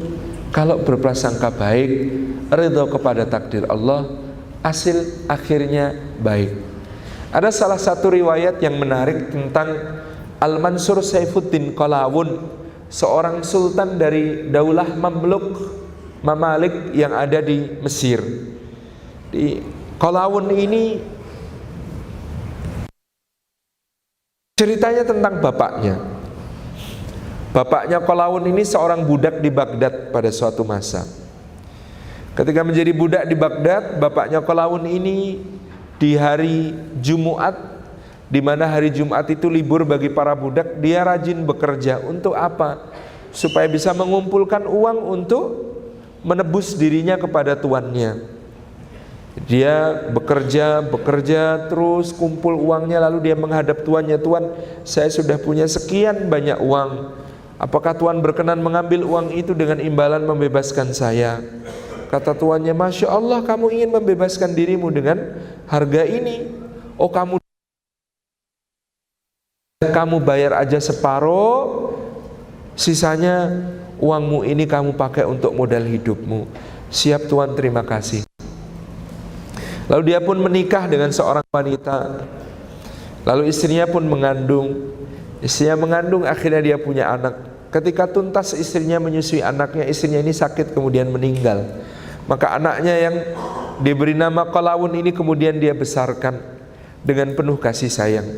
kalau berprasangka baik, ridho kepada takdir Allah, hasil akhirnya baik. Ada salah satu riwayat yang menarik tentang Al-Mansur Saifuddin Qalawun, seorang sultan dari daulah Mamalik yang ada di Mesir. Di Qalawun ini ceritanya tentang bapaknya. Bapaknya Qalawun ini seorang budak di Baghdad pada suatu masa. Ketika menjadi budak di Baghdad, bapaknya Qalawun ini di hari Jumat, di mana hari Jumat itu libur bagi para budak, dia rajin bekerja. Untuk apa? Supaya bisa mengumpulkan uang untuk menebus dirinya kepada tuannya. Dia bekerja terus kumpul uangnya, lalu dia menghadap tuannya, "Tuan, saya sudah punya sekian banyak uang. Apakah Tuan berkenan mengambil uang itu dengan imbalan membebaskan saya?" Kata tuannya, "Masya Allah, kamu ingin membebaskan dirimu dengan harga ini? Oh, kamu bayar aja separuh, sisanya uangmu ini kamu pakai untuk modal hidupmu." "Siap Tuan, terima kasih." Lalu dia pun menikah dengan seorang wanita. Lalu istrinya pun mengandung. Istrinya mengandung, akhirnya dia punya anak. Ketika tuntas istrinya menyusui anaknya, istrinya ini sakit kemudian meninggal. Maka anaknya yang diberi nama Qalawun ini kemudian dia besarkan dengan penuh kasih sayang.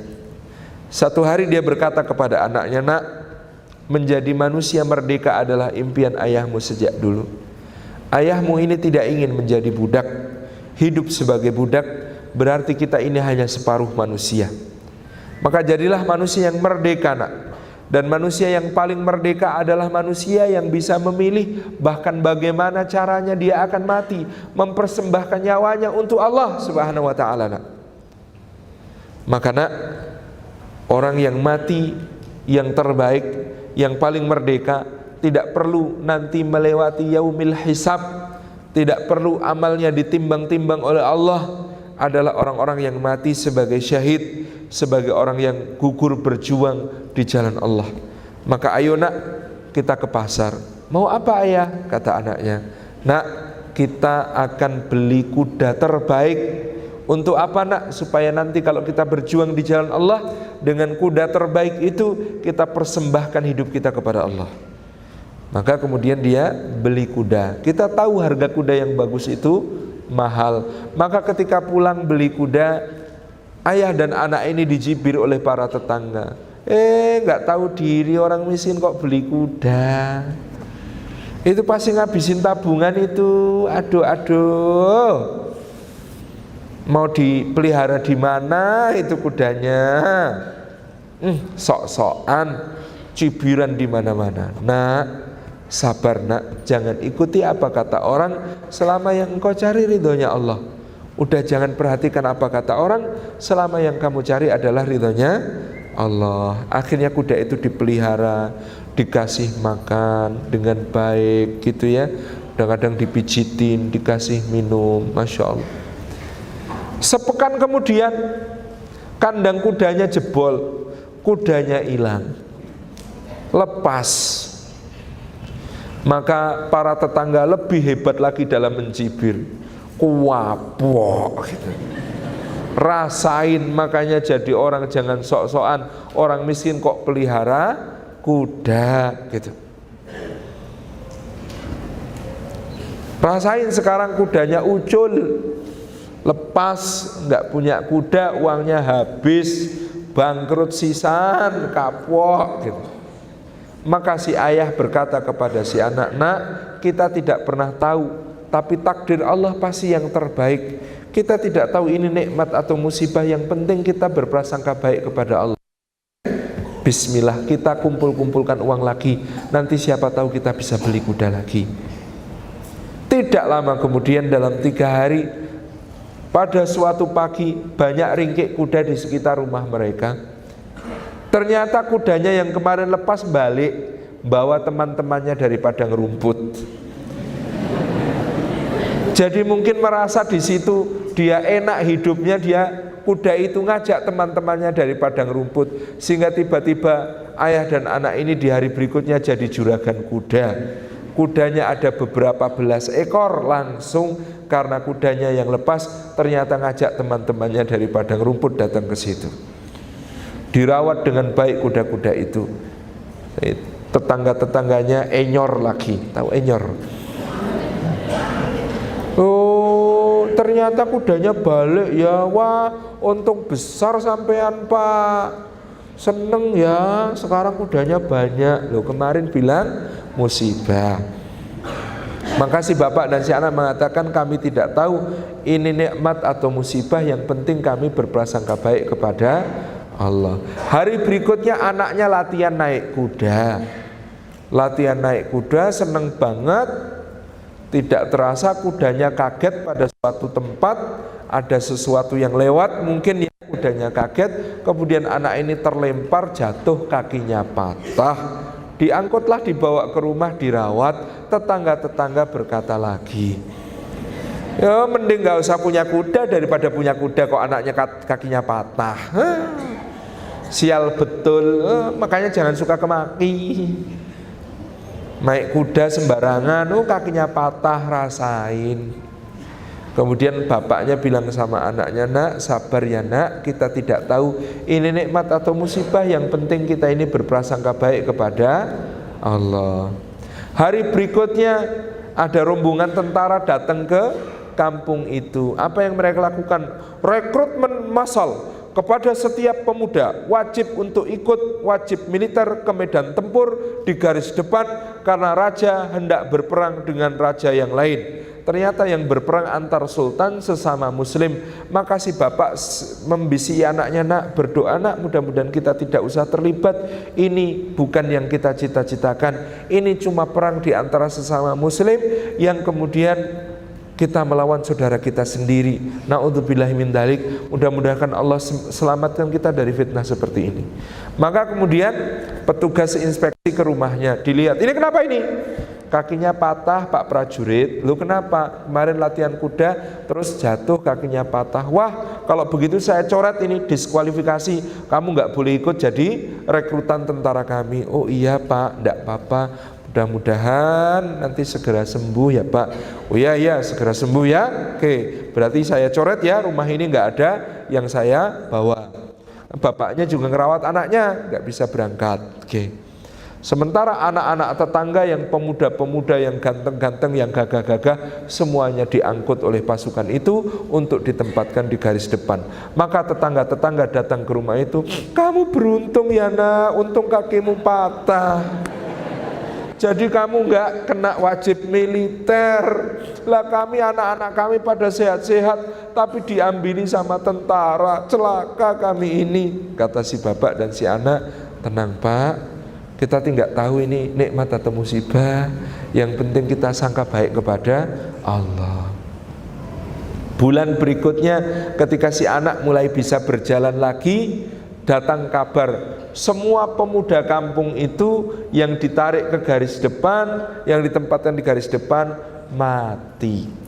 Satu hari dia berkata kepada anaknya, "Nak, menjadi manusia merdeka adalah impian ayahmu sejak dulu. Ayahmu ini tidak ingin menjadi budak. Hidup sebagai budak berarti kita ini hanya separuh manusia. Maka jadilah manusia yang merdeka, nak. Dan manusia yang paling merdeka adalah manusia yang bisa memilih bahkan bagaimana caranya dia akan mati, mempersembahkan nyawanya untuk Allah Subhanahu wa ta'ala, nak. Maka nak, orang yang mati yang terbaik, yang paling merdeka, tidak perlu nanti melewati yaumil hisab, tidak perlu amalnya ditimbang-timbang oleh Allah, adalah orang-orang yang mati sebagai syahid, sebagai orang yang gugur berjuang di jalan Allah. Maka ayo nak, kita ke pasar. Mau apa ayah? Kata anaknya. Nak, kita akan beli kuda terbaik. Untuk apa nak? Supaya nanti kalau kita berjuang di jalan Allah, dengan kuda terbaik itu kita persembahkan hidup kita kepada Allah. Maka kemudian dia beli kuda. Kita tahu harga kuda yang bagus itu mahal. Maka ketika pulang beli kuda, ayah dan anak ini dijibir oleh para tetangga. Nggak tahu diri, orang miskin kok beli kuda. Itu pasti ngabisin tabungan itu. Aduh. Mau dipelihara di mana itu kudanya? Sok-sokan, cibiran di mana-mana. Nak, sabar nak, jangan ikuti apa kata orang selama yang engkau cari ridhonya Allah. Udah jangan perhatikan apa kata orang, selama yang kamu cari adalah ridhonya Allah. Akhirnya kuda itu dipelihara, dikasih makan dengan baik gitu ya. Kadang-kadang dipijitin, dikasih minum, Masya Allah. Sepekan kemudian kandang kudanya jebol, kudanya hilang, lepas. Maka para tetangga lebih hebat lagi dalam mencibir. Kuwapok gitu. Rasain, makanya jadi orang jangan sok-sokan. Orang miskin kok pelihara kuda gitu. Rasain sekarang kudanya ucul, lepas, nggak punya kuda, uangnya habis, bangkrut sisan, kapok gitu. Maka si ayah berkata kepada si anak, nak, kita tidak pernah tahu, tapi takdir Allah pasti yang terbaik. Kita tidak tahu ini nikmat atau musibah, yang penting kita berprasangka baik kepada Allah. Bismillah, kita kumpul-kumpulkan uang lagi, nanti siapa tahu kita bisa beli kuda lagi. Tidak lama kemudian, dalam 3 hari, pada suatu pagi banyak ringkik kuda di sekitar rumah mereka. Ternyata kudanya yang kemarin lepas balik, bawa teman-temannya dari padang rumput. Jadi mungkin merasa di situ dia enak hidupnya, dia kuda itu ngajak teman-temannya dari padang rumput, sehingga tiba-tiba ayah dan anak ini di hari berikutnya jadi juragan kuda. Kudanya ada beberapa belas ekor, langsung karena kudanya yang lepas ternyata ngajak teman-temannya dari padang rumput datang ke situ. Dirawat dengan baik kuda-kuda itu. Tetangga-tetangganya enyor lagi, tahu enyor? Oh, ternyata kudanya balik ya. Wah, untung besar sampean Pak. Seneng ya, sekarang kudanya banyak. Loh, kemarin bilang musibah. Maka si bapak dan si anak mengatakan, kami tidak tahu ini nikmat atau musibah, yang penting kami berprasangka baik kepada Allah. Hari berikutnya anaknya latihan naik kuda. Latihan naik kuda, seneng banget. Tidak terasa kudanya kaget pada suatu tempat, ada sesuatu yang lewat, mungkin ya kudanya kaget. Kemudian anak ini terlempar, jatuh, kakinya patah. Diangkutlah, dibawa ke rumah, dirawat. Tetangga-tetangga berkata lagi, ya mending gak usah punya kuda daripada punya kuda kok anaknya kakinya patah. Sial betul. Makanya jangan suka kemaki. Naik kuda sembarangan, kakinya patah, rasain. Kemudian bapaknya bilang sama anaknya, nak, sabar ya nak, kita tidak tahu ini nikmat atau musibah, yang penting kita ini berprasangka baik kepada Allah. Hari berikutnya ada rombongan tentara datang ke kampung itu. Apa yang mereka lakukan? Rekrutmen massal. kepada setiap pemuda wajib untuk ikut wajib militer ke medan tempur di garis depan karena raja hendak berperang dengan raja yang lain. Ternyata yang berperang antar sultan sesama muslim. Maka si bapak membisi anaknya, nak berdoa nak, mudah-mudahan kita tidak usah terlibat. Ini bukan yang kita cita-citakan. Ini cuma perang di antara sesama muslim yang kemudian kita melawan saudara kita sendiri. Na'udzubillahi min dzalik. Mudah-mudahan Allah selamatkan kita dari fitnah seperti ini. Maka kemudian petugas inspeksi ke rumahnya, dilihat, ini kenapa ini? Kakinya patah Pak prajurit. Lu kenapa? Kemarin latihan kuda terus jatuh kakinya patah. Wah, kalau begitu saya coret ini, diskualifikasi. Kamu nggak boleh ikut jadi rekrutan tentara kami. Oh iya Pak, enggak apa-apa. Mudah-mudahan nanti segera sembuh ya Pak. Oh iya segera sembuh ya. Oke, berarti saya coret ya, rumah ini nggak ada yang saya bawa. Bapaknya juga ngerawat anaknya, nggak bisa berangkat. Oke. Sementara anak-anak tetangga yang pemuda-pemuda yang ganteng-ganteng, yang gagah-gagah, semuanya diangkut oleh pasukan itu untuk ditempatkan di garis depan. Maka tetangga-tetangga datang ke rumah itu, kamu beruntung ya nak, untung kakimu patah. Jadi kamu nggak kena wajib militer. Lah kami, anak-anak kami pada sehat-sehat, tapi diambili sama tentara, celaka kami ini. Kata si bapak dan si anak, tenang Pak, kita tidak tahu ini nikmat atau musibah. Yang penting kita sangka baik kepada Allah. Bulan berikutnya ketika si anak mulai bisa berjalan lagi, datang kabar semua pemuda kampung itu yang ditarik ke garis depan, yang ditempatkan di garis depan, mati.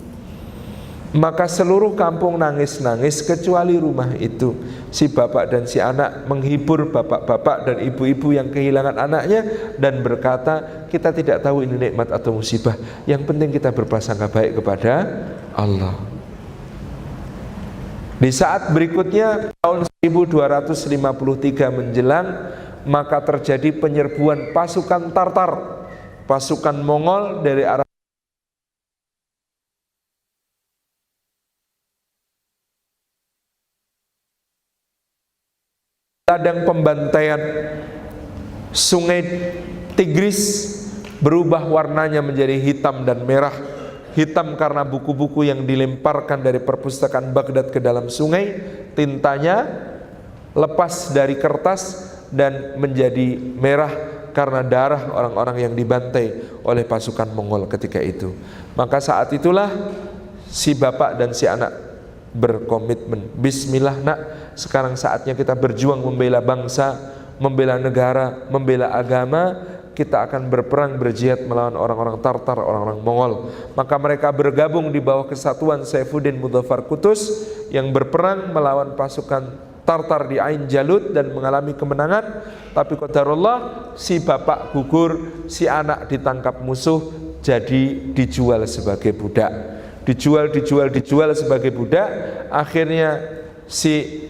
Maka seluruh kampung nangis-nangis kecuali rumah itu. Si bapak dan si anak menghibur bapak-bapak dan ibu-ibu yang kehilangan anaknya dan berkata, kita tidak tahu ini nikmat atau musibah, yang penting kita berprasangka baik kepada Allah. Di saat berikutnya tahun 1253 menjelang, maka terjadi penyerbuan pasukan Tartar, pasukan Mongol dari arah ladang pembantaian. Sungai Tigris berubah warnanya menjadi hitam dan merah. Hitam karena buku-buku yang dilemparkan dari perpustakaan Baghdad ke dalam sungai, tintanya lepas dari kertas dan menjadi merah karena darah orang-orang yang dibantai oleh pasukan Mongol ketika itu. Maka saat itulah si bapak dan si anak berkomitmen, bismillah nak, sekarang saatnya kita berjuang membela bangsa, membela negara, membela agama. Kita akan berperang, berjihad melawan orang-orang Tartar, orang-orang Mongol. Maka mereka bergabung di bawah kesatuan Saifuddin Muzaffar Qutus yang berperang melawan pasukan Tartar di Ain Jalut dan mengalami kemenangan. Tapi qadarullah, si bapak gugur, si anak ditangkap musuh, jadi dijual sebagai budak. Dijual sebagai budak. Akhirnya si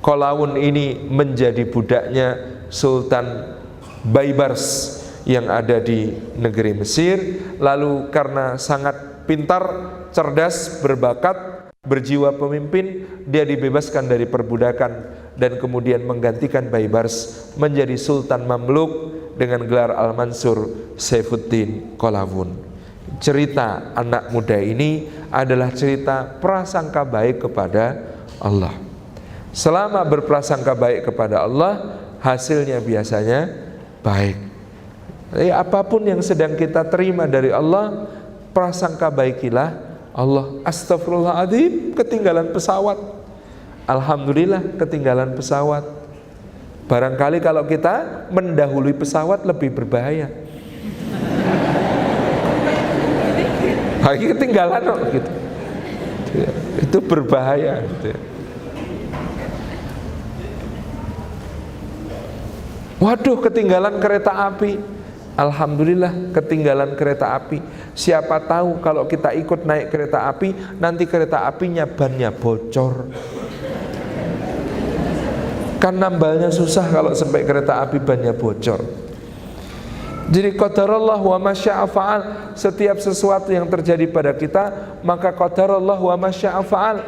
Qalawun ini menjadi budaknya Sultan Baibars yang ada di negeri Mesir. Lalu karena sangat pintar, cerdas, berbakat, berjiwa pemimpin, dia dibebaskan dari perbudakan dan kemudian menggantikan Baibars menjadi Sultan Mamluk dengan gelar Al-Mansur Saifuddin Qalawun. Cerita anak muda ini adalah cerita prasangka baik kepada Allah. Selama berprasangka baik kepada Allah, hasilnya biasanya baik. Jadi apapun yang sedang kita terima dari Allah, prasangka baikilah Allah. Astagfirullahaladzim, ketinggalan pesawat, alhamdulillah ketinggalan pesawat. Barangkali kalau kita mendahului pesawat lebih berbahaya. Lagi ketinggalan gitu. Itu berbahaya gitu. Waduh, ketinggalan kereta api. Alhamdulillah ketinggalan kereta api. Siapa tahu kalau kita ikut naik kereta api, nanti kereta apinya bannya bocor. Kan nambalnya susah kalau sampai kereta api bannya bocor. Jadi qadarullah wa masya'a fa'al. Setiap sesuatu yang terjadi pada kita, maka qadarullah wa masya'a fa'al.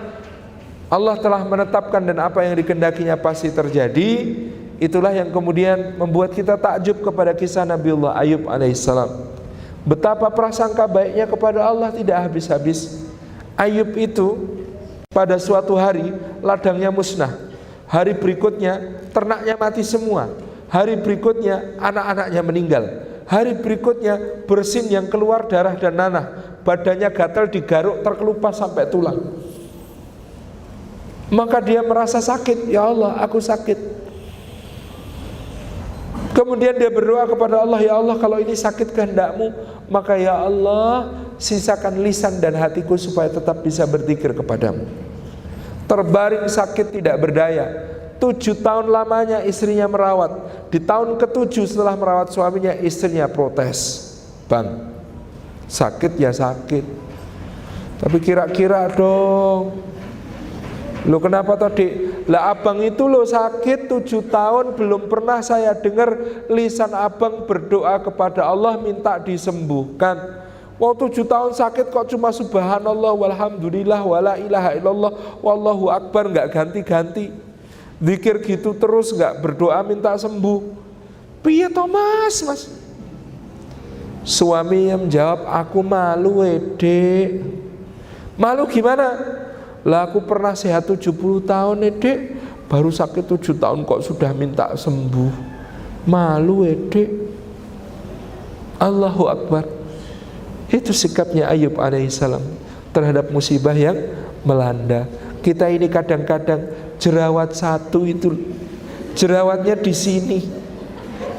Allah telah menetapkan dan apa yang dikehendakinya pasti terjadi. Itulah yang kemudian membuat kita takjub kepada kisah Nabiullah Ayub alaihissalam. Betapa prasangka baiknya kepada Allah tidak habis-habis. Ayub itu pada suatu hari ladangnya musnah. Hari berikutnya ternaknya mati semua. Hari berikutnya anak-anaknya meninggal. Hari berikutnya bersin yang keluar darah dan nanah. Badannya gatal, digaruk, terkelupas sampai tulang. Maka dia merasa sakit. Ya Allah, aku sakit. Kemudian dia berdoa kepada Allah, ya Allah, kalau ini sakit kehendak-Mu, maka ya Allah, sisakan lisan dan hatiku supaya tetap bisa berzikir kepadamu. Terbaring sakit tidak berdaya, 7 tahun lamanya istrinya merawat. Di tahun ke-7 setelah merawat suaminya, istrinya protes. Bang, sakit ya sakit, tapi kira-kira dong, lo kenapa tadi? Lah abang itu lo sakit 7 tahun, belum pernah saya dengar lisan abang berdoa kepada Allah minta disembuhkan. Wah 7 tahun sakit kok cuma subhanallah walhamdulillah wala ilaha illallah wallahu akbar, nggak ganti-ganti. Zikir gitu terus, nggak berdoa minta sembuh. Piye toh mas? Suami yang menjawab, aku malu Dek. Malu gimana? Lah aku pernah sehat 70 tahun Dek, baru sakit 7 tahun kok sudah minta sembuh. Malu Dek. Allahu Akbar. Itu sikapnya Ayub alaihissalam terhadap musibah yang melanda. Kita ini kadang-kadang jerawat satu itu, jerawatnya di sini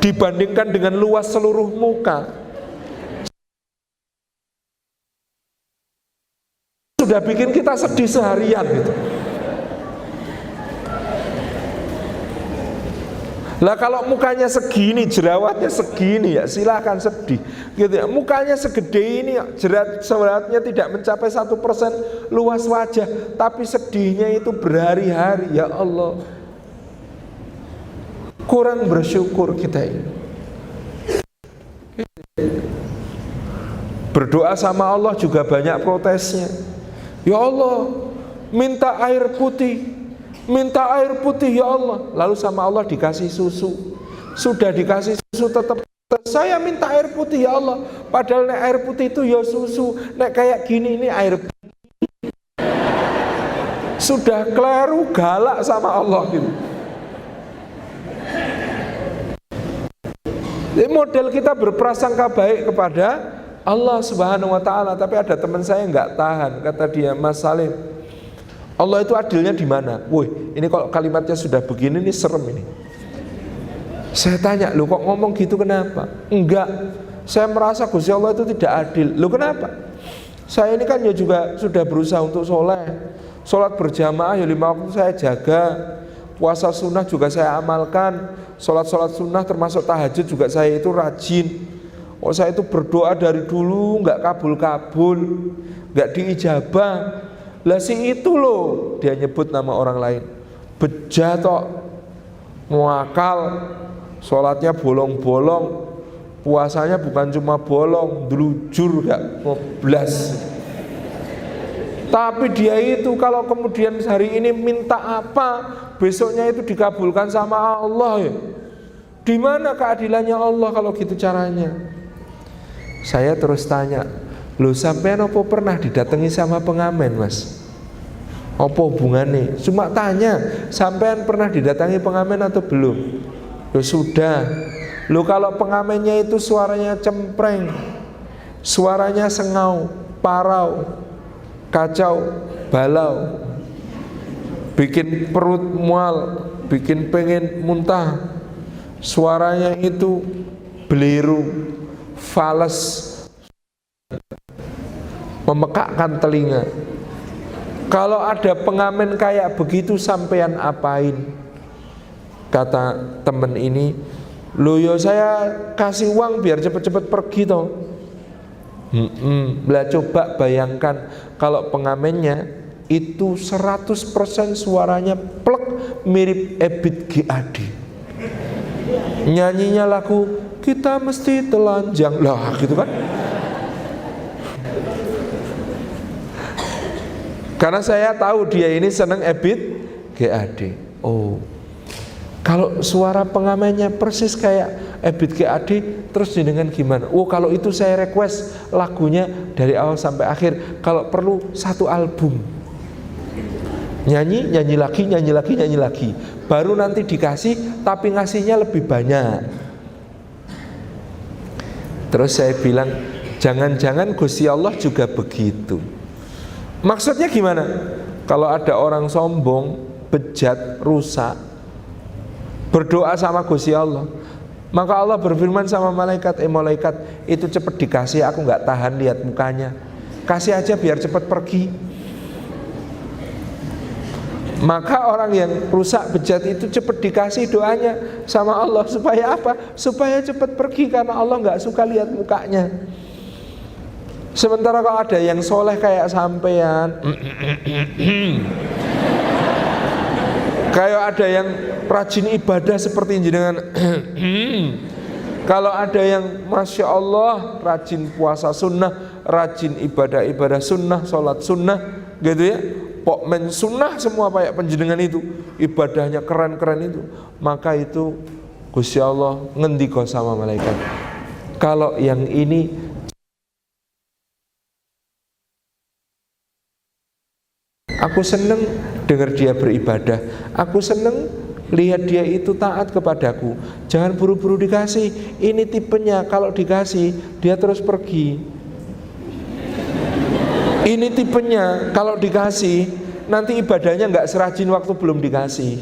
dibandingkan dengan luas seluruh muka, sudah bikin kita sedih seharian gitu. Lah kalau mukanya segini, jerawatnya segini, ya silakan sedih gitu ya. Mukanya segede ini, jerawatnya tidak mencapai 1% luas wajah, tapi sedihnya itu berhari-hari. Ya Allah, kurang bersyukur kita ini. Berdoa sama Allah juga banyak protesnya. Ya Allah, minta air putih, minta air putih ya Allah. Lalu sama Allah dikasih susu. Sudah dikasih susu tetap saya minta air putih ya Allah. Padahal nek air putih itu ya susu. Nek kayak gini ini air putih. Sudah keliru, galak sama Allah gitu. Jadi model kita berprasangka baik kepada Allah subhanahu wa ta'ala. Tapi ada teman saya nggak tahan. Kata dia, Mas Salim, Allah itu adilnya di mana? Woi, ini kalau kalimatnya sudah begini, ini serem ini. Saya tanya, lu kok ngomong gitu kenapa? Enggak, saya merasa Gusti Allah itu tidak adil. Lu kenapa? Saya ini kan ya juga sudah berusaha untuk soleh. Sholat berjamaah ya 5 waktu saya jaga. Puasa sunnah juga saya amalkan. Sholat sunnah termasuk tahajud juga saya itu rajin. Oh saya itu berdoa dari dulu nggak kabul-kabul, nggak diijabah. Lah si itu loh, dia nyebut nama orang lain, bejat tok, muakal, sholatnya bolong-bolong, puasanya bukan cuma bolong, delujur nggak ngoblas. Tapi dia itu kalau kemudian hari ini minta apa, besoknya itu dikabulkan sama Allah ya. Di mana keadilannya Allah kalau gitu caranya? Saya terus tanya, loh sampean apa pernah didatangi sama pengamen mas? Apa hubungannya? Cuma tanya, sampean pernah didatangi pengamen atau belum? Loh sudah. Loh kalau pengamennya itu suaranya cempreng, suaranya sengau, parau, kacau, balau, bikin perut mual, bikin pengen muntah, suaranya itu beliru, fales, memekakkan telinga. Kalau ada pengamen kayak begitu sampean apain? Kata temen ini, loh yo saya kasih uang biar cepet-cepet pergi toh. Lah coba bayangkan kalau pengamennya itu 100% suaranya plek mirip Ebit G. Ade. Nyanyinya lagu kita mesti telanjang lah gitu kan. Karena saya tahu dia ini seneng EBIT GAD. Oh, kalau suara pengamennya persis kayak EBIT GAD, terus jenengan gimana? Oh, kalau itu saya request lagunya dari awal sampai akhir. Kalau perlu satu album, nyanyi lagi, baru nanti dikasih, tapi ngasihnya lebih banyak. Terus saya bilang, jangan-jangan Gusti Allah juga begitu. Maksudnya gimana? Kalau ada orang sombong, bejat, rusak, berdoa sama Gusti Allah, maka Allah berfirman sama malaikat, malaikat itu cepat dikasih, aku nggak tahan lihat mukanya, kasih aja biar cepat pergi. Maka orang yang rusak, bejat itu cepat dikasih doanya sama Allah. Supaya apa? Supaya cepat pergi, karena Allah nggak suka lihat mukanya. Sementara kalau ada yang soleh kayak sampean, kayak ada yang rajin ibadah seperti jenengan, kalau ada yang Masya Allah rajin puasa sunnah, rajin ibadah sunnah, sholat sunnah gitu ya, pokmen sunnah semua kayak penjenengan itu, ibadahnya keren-keren itu, maka itu Gusti Allah ngendika sama malaikat, kalau yang ini aku seneng dengar dia beribadah, aku seneng lihat dia itu taat kepadaku, jangan buru-buru dikasih. Ini tipenya kalau dikasih dia terus pergi. Ini tipenya kalau dikasih nanti ibadahnya nggak serajin waktu belum dikasih.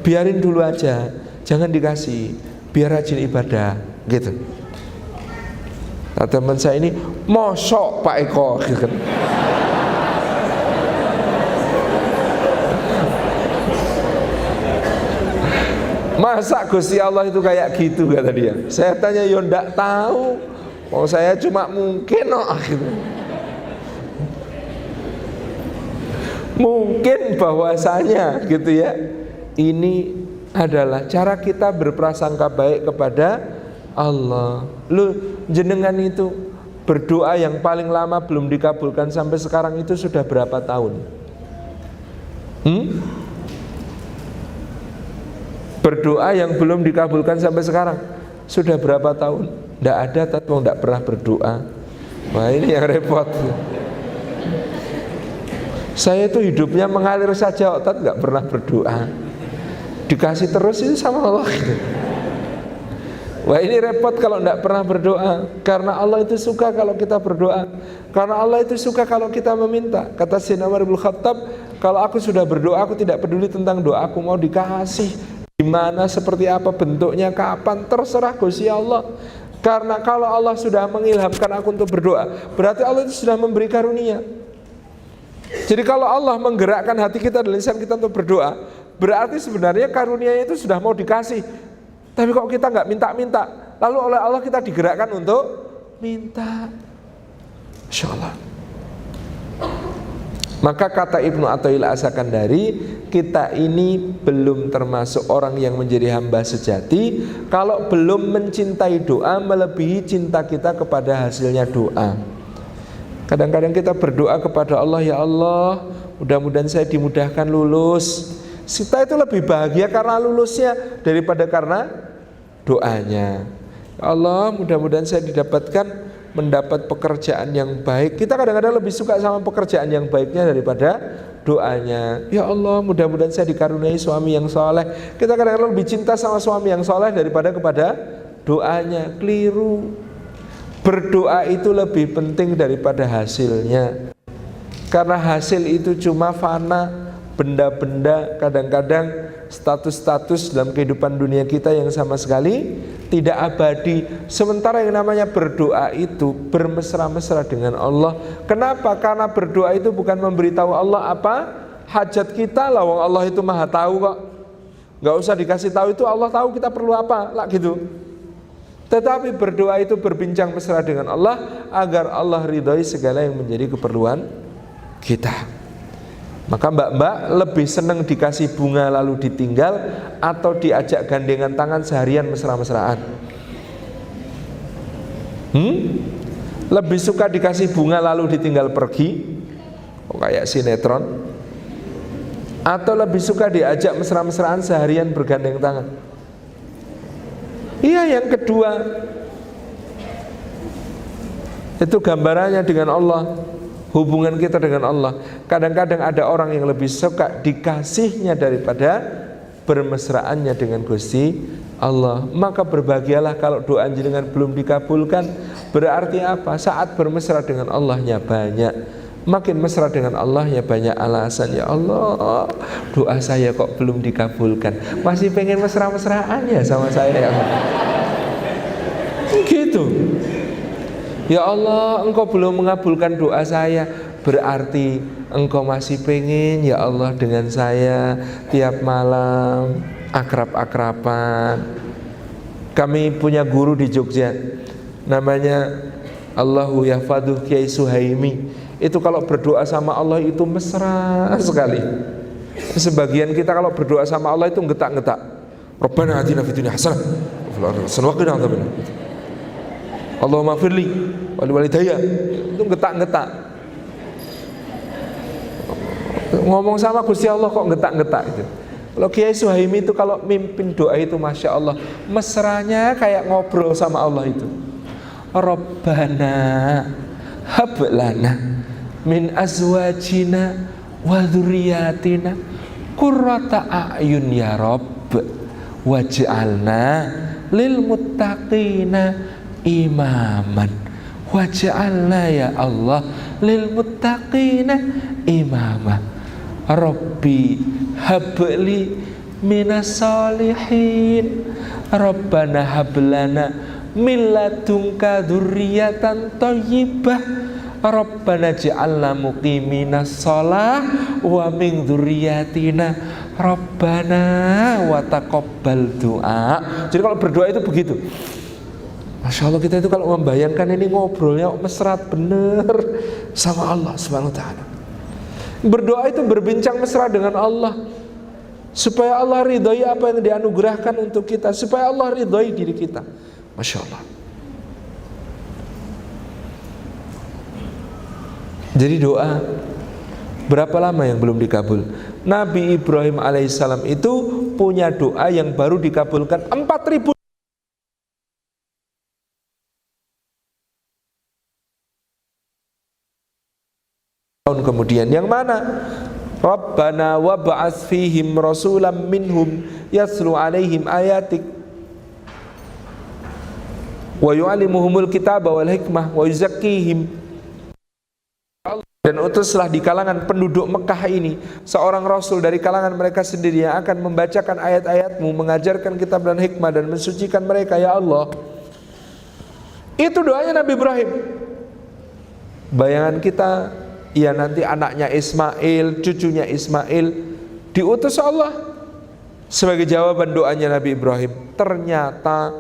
Biarin dulu aja, jangan dikasih, biar rajin ibadah gitu. Nah, teman saya ini mosok Pak Eko gitu kan. Masa Gusti Allah itu kayak gitu, kata dia. Saya tanya, yo ndak tahu. Oh, saya cuma mungkin akhirnya. Mungkin bahwasanya gitu ya. Ini adalah cara kita berprasangka baik kepada Allah. Lu jenengan itu berdoa yang paling lama belum dikabulkan sampai sekarang itu sudah berapa tahun? Berdoa yang belum dikabulkan sampai sekarang sudah berapa tahun? Tidak ada, tapi tidak pernah berdoa. Wah, ini yang repot. Saya itu hidupnya mengalir saja, otak nggak pernah berdoa. Dikasih terus itu sama Allah. Wah, ini repot kalau tidak pernah berdoa. Karena Allah itu suka kalau kita berdoa. Karena Allah itu suka kalau kita meminta. Kata Sayyidina Umar bin Khattab, kalau aku sudah berdoa, aku tidak peduli tentang doa, aku mau dikasih. Dimana, seperti apa bentuknya, kapan, terserah Gusti Allah. Karena kalau Allah sudah mengilhamkan aku untuk berdoa, berarti Allah itu sudah memberi karunia. Jadi kalau Allah menggerakkan hati kita dan lisan kita untuk berdoa, berarti sebenarnya karunia itu sudah mau dikasih. Tapi kok kita nggak minta-minta, lalu oleh Allah kita digerakkan untuk minta. Insya Allah. Maka kata Ibnu Athaillah As-Sakandari, kita ini belum termasuk orang yang menjadi hamba sejati kalau belum mencintai doa melebihi cinta kita kepada hasilnya doa. Kadang-kadang kita berdoa kepada Allah, ya Allah, mudah-mudahan saya dimudahkan lulus. Kita itu lebih bahagia karena lulusnya daripada karena doanya. Ya Allah, mudah-mudahan saya mendapat pekerjaan yang baik. Kita kadang-kadang lebih suka sama pekerjaan yang baiknya daripada doanya. Ya Allah, mudah-mudahan saya dikaruniai suami yang soleh. Kita kadang-kadang lebih cinta sama suami yang soleh daripada kepada doanya. Keliru. Berdoa itu lebih penting daripada hasilnya. Karena hasil itu cuma fana, benda-benda, kadang-kadang status-status dalam kehidupan dunia kita yang sama sekali tidak abadi. Sementara yang namanya berdoa itu bermesra-mesra dengan Allah. Kenapa? Karena berdoa itu bukan memberitahu Allah apa hajat kita, lawang Allah itu maha tahu kok. Gak usah dikasih tahu, itu Allah tahu kita perlu apa lah gitu. Tetapi berdoa itu berbincang mesra dengan Allah agar Allah ridhoi segala yang menjadi keperluan kita. Maka mbak-mbak lebih senang dikasih bunga lalu ditinggal atau diajak gandengan tangan seharian mesra-mesraan? Lebih suka dikasih bunga lalu ditinggal pergi kayak sinetron, atau lebih suka diajak mesra-mesraan seharian bergandeng tangan? Iya, yang kedua. Itu gambarannya dengan Allah, hubungan kita dengan Allah. Kadang-kadang ada orang yang lebih suka dikasihnya daripada bermesraannya dengan Gusti Allah. Maka berbahagialah kalau doa jenengan belum dikabulkan. Berarti apa? Saat bermesra dengan Allahnya banyak, makin mesra dengan Allahnya banyak alasan. Ya Allah, doa saya kok belum dikabulkan, masih pengen mesra-mesraan ya sama saya ya Allah. Gitu. Ya Allah, Engkau belum mengabulkan doa saya, berarti Engkau masih pengen ya Allah dengan saya tiap malam akrab-akraban. Kami punya guru di Jogja, namanya Allahu Yahfaduh Kiai Suhaimi. Itu kalau berdoa sama Allah itu mesra sekali. Sebagian kita kalau berdoa sama Allah itu ngetak-ngetak. Rabbana atina fid dunya hasanah wa fil akhirati hasanah wa qina adzabannar. Allahumma firli wali walidayya. Itu ngetak-ngetak. Ngomong sama Gusti Allah kok ngetak-ngetak itu. Kalau Kiai Suhaimi itu kalau mimpin doa itu Masya Allah, mesranya kayak ngobrol sama Allah itu. Rabbana hablana min azwajina wa dzurriyyatina qurrata a'yun ya Rabb waj'alna lil muttaqina imaman waj'alna ya Allah lil muttaqina imama. Rabbi habli minas solihin Rabbana hablana min ladunka dzurriyyatan thayyibah Rabbana ja'alna muqiminas shalah wa min dzurriyyatina Rabbana wa taqabbal du'a. Jadi kalau berdoa itu begitu. Masya Allah, kita itu kalau membayangkan ini ngobrolnya mesra bener sama Allah Subhanahu wa ta'ala. Berdoa itu berbincang mesra dengan Allah, supaya Allah ridhoi apa yang dianugerahkan untuk kita, supaya Allah ridhoi diri kita. Masya Allah. Jadi doa berapa lama yang belum dikabul? Nabi Ibrahim alaihissalam itu punya doa yang baru dikabulkan 4.000 tahun kemudian. Yang mana? Rabbana wab'ats fihim rasulam minhum yatlu alaihim ayatik wa yu'allimuhumul kitaba wal hikmah wa yuzakkihim. Dan utuslah di kalangan penduduk Mekah ini seorang rasul dari kalangan mereka sendiri yang akan membacakan ayat-ayatmu, mengajarkan kitab dan hikmah dan mensucikan mereka ya Allah. Itu doanya Nabi Ibrahim. Bayangan kita, ya nanti anaknya Ismail, cucunya Ismail diutus Allah sebagai jawaban doanya Nabi Ibrahim. Ternyata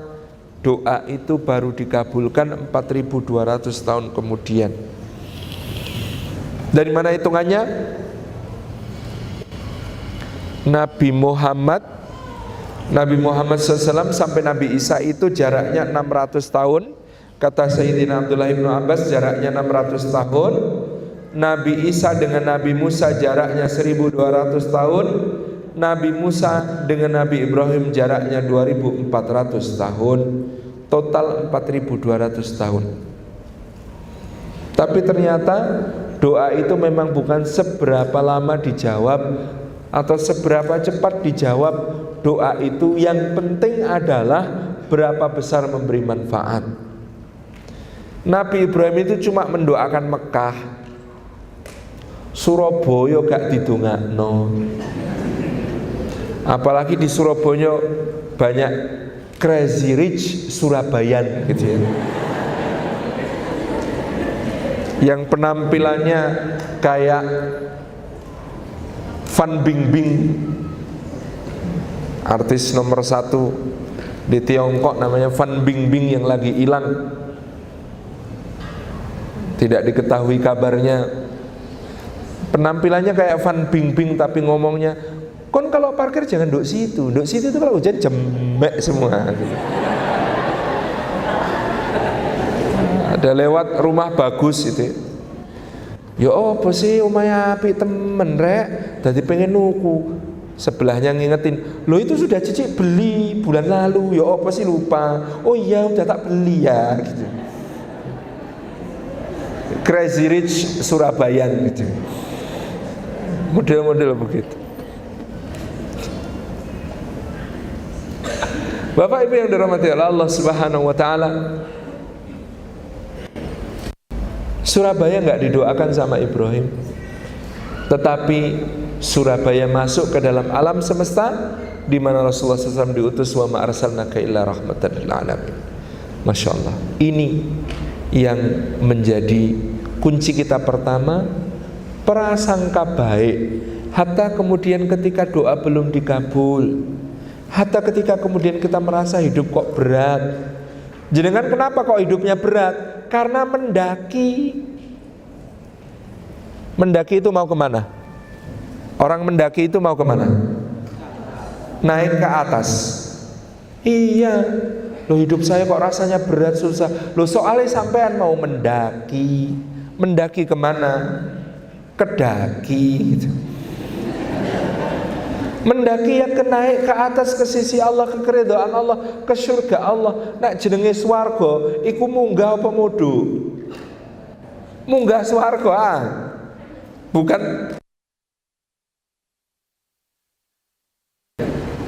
doa itu baru dikabulkan 4.200 tahun kemudian. Dari mana hitungannya? Nabi Muhammad SAW sampai Nabi Isa itu jaraknya 600 tahun. Kata Sayyidina Abdullah bin Abbas jaraknya 600 tahun. Nabi Isa dengan Nabi Musa jaraknya 1200 tahun. Nabi Musa dengan Nabi Ibrahim jaraknya 2400 tahun. Total 4200 tahun. Tapi ternyata doa itu memang bukan seberapa lama dijawab atau seberapa cepat dijawab. Doa itu yang penting adalah berapa besar memberi manfaat. Nabi Ibrahim itu cuma mendoakan Mekah, Surabaya gak didongakno. Apalagi di Surabaya banyak crazy rich Surabayan gitu ya, yang penampilannya kayak Fan Bingbing, artis nomor 1 di Tiongkok namanya Fan Bingbing yang lagi hilang, tidak diketahui kabarnya. Penampilannya kayak Fan Bingbing tapi ngomongnya, kon kalau parkir jangan duduk situ itu kalau hujan jemek semua gitu. Ada lewat rumah bagus itu. Ya apa sih omahe apik temen rek, dadi pengen nuku. Sebelahnya ngingetin, lo itu sudah Cici beli bulan lalu, ya apa sih lupa? Oh iya udah tak beli ya gitu. Crazy Rich Surabayan gitu. Model-model begitu. Bapak Ibu yang dirahmati Allah Subhanahu wa taala, Surabaya enggak didoakan sama Ibrahim. Tetapi Surabaya masuk ke dalam alam semesta di mana Rasulullah SAW diutus, wa ma arsalnaka illa rahmatan lil alamin. Masya Allah. Ini yang menjadi kunci kita pertama, prasangka baik. Hatta kemudian ketika doa belum dikabul, hatta ketika kemudian kita merasa hidup kok berat. Jenengan kenapa kok hidupnya berat? Karena mendaki. Mendaki itu mau kemana? Orang mendaki itu mau kemana? Naik ke atas. Iya. Loh hidup saya kok rasanya berat, susah. Loh soalnya sampean mau mendaki. Mendaki kemana? Kedaki gitu. Mendaki yang naik ke atas ke sisi Allah, ke keridhaan Allah, ke surga Allah. Nak jenenge swarga iku munggah apa mudu? Munggah swarga ah. Bukan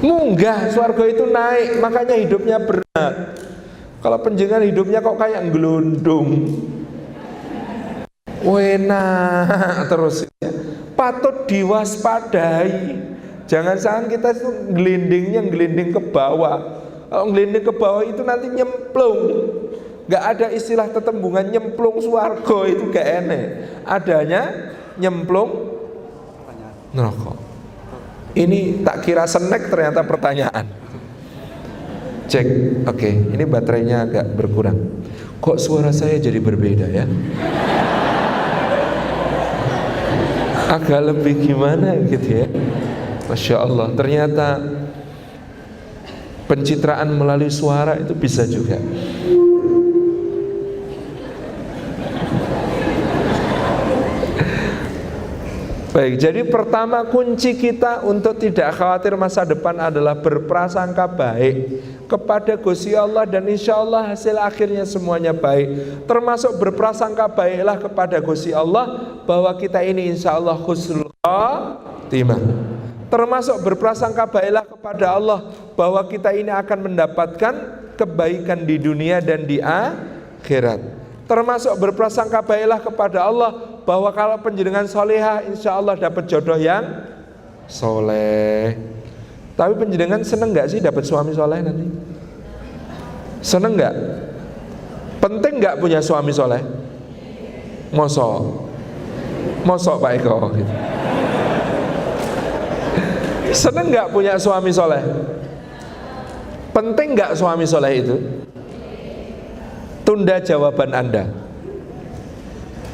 munggah, swarga itu naik, makanya hidupnya berat. Kalau penjenengan hidupnya kok kayak gelundung, enak terus ya. Patut diwaspadai. Jangan-jangan kita itu gelinding ke bawah. Kalau gelinding ke bawah itu nanti nyemplung. Gak ada istilah tetembungan nyemplung swarga, itu gak enak. Adanya nyemplung neraka. Ini tak kira snack, ternyata pertanyaan. Cek, oke, ini baterainya agak berkurang. Kok suara saya jadi berbeda ya? Agak lebih gimana gitu ya? Masya Allah, ternyata pencitraan melalui suara itu bisa juga. Baik, jadi pertama kunci kita untuk tidak khawatir masa depan adalah berprasangka baik kepada Gusti Allah, dan insya Allah hasil akhirnya semuanya baik. Termasuk berprasangka baiklah kepada Gusti Allah bahwa kita ini insya Allah husnul khatimah. Termasuk berprasangka baiklah kepada Allah bahwa kita ini akan mendapatkan kebaikan di dunia dan di akhirat. Termasuk berprasangka baiklah kepada Allah bahwa kalau penjenengan solehah, insya Allah dapat jodoh yang soleh. Tapi penjenengan seneng gak sih dapat suami soleh nanti? Seneng gak? Penting gak punya suami soleh? Mosok Pak Eko gitu. Seneng gak punya suami soleh? Penting gak suami soleh itu? Tunda jawaban Anda.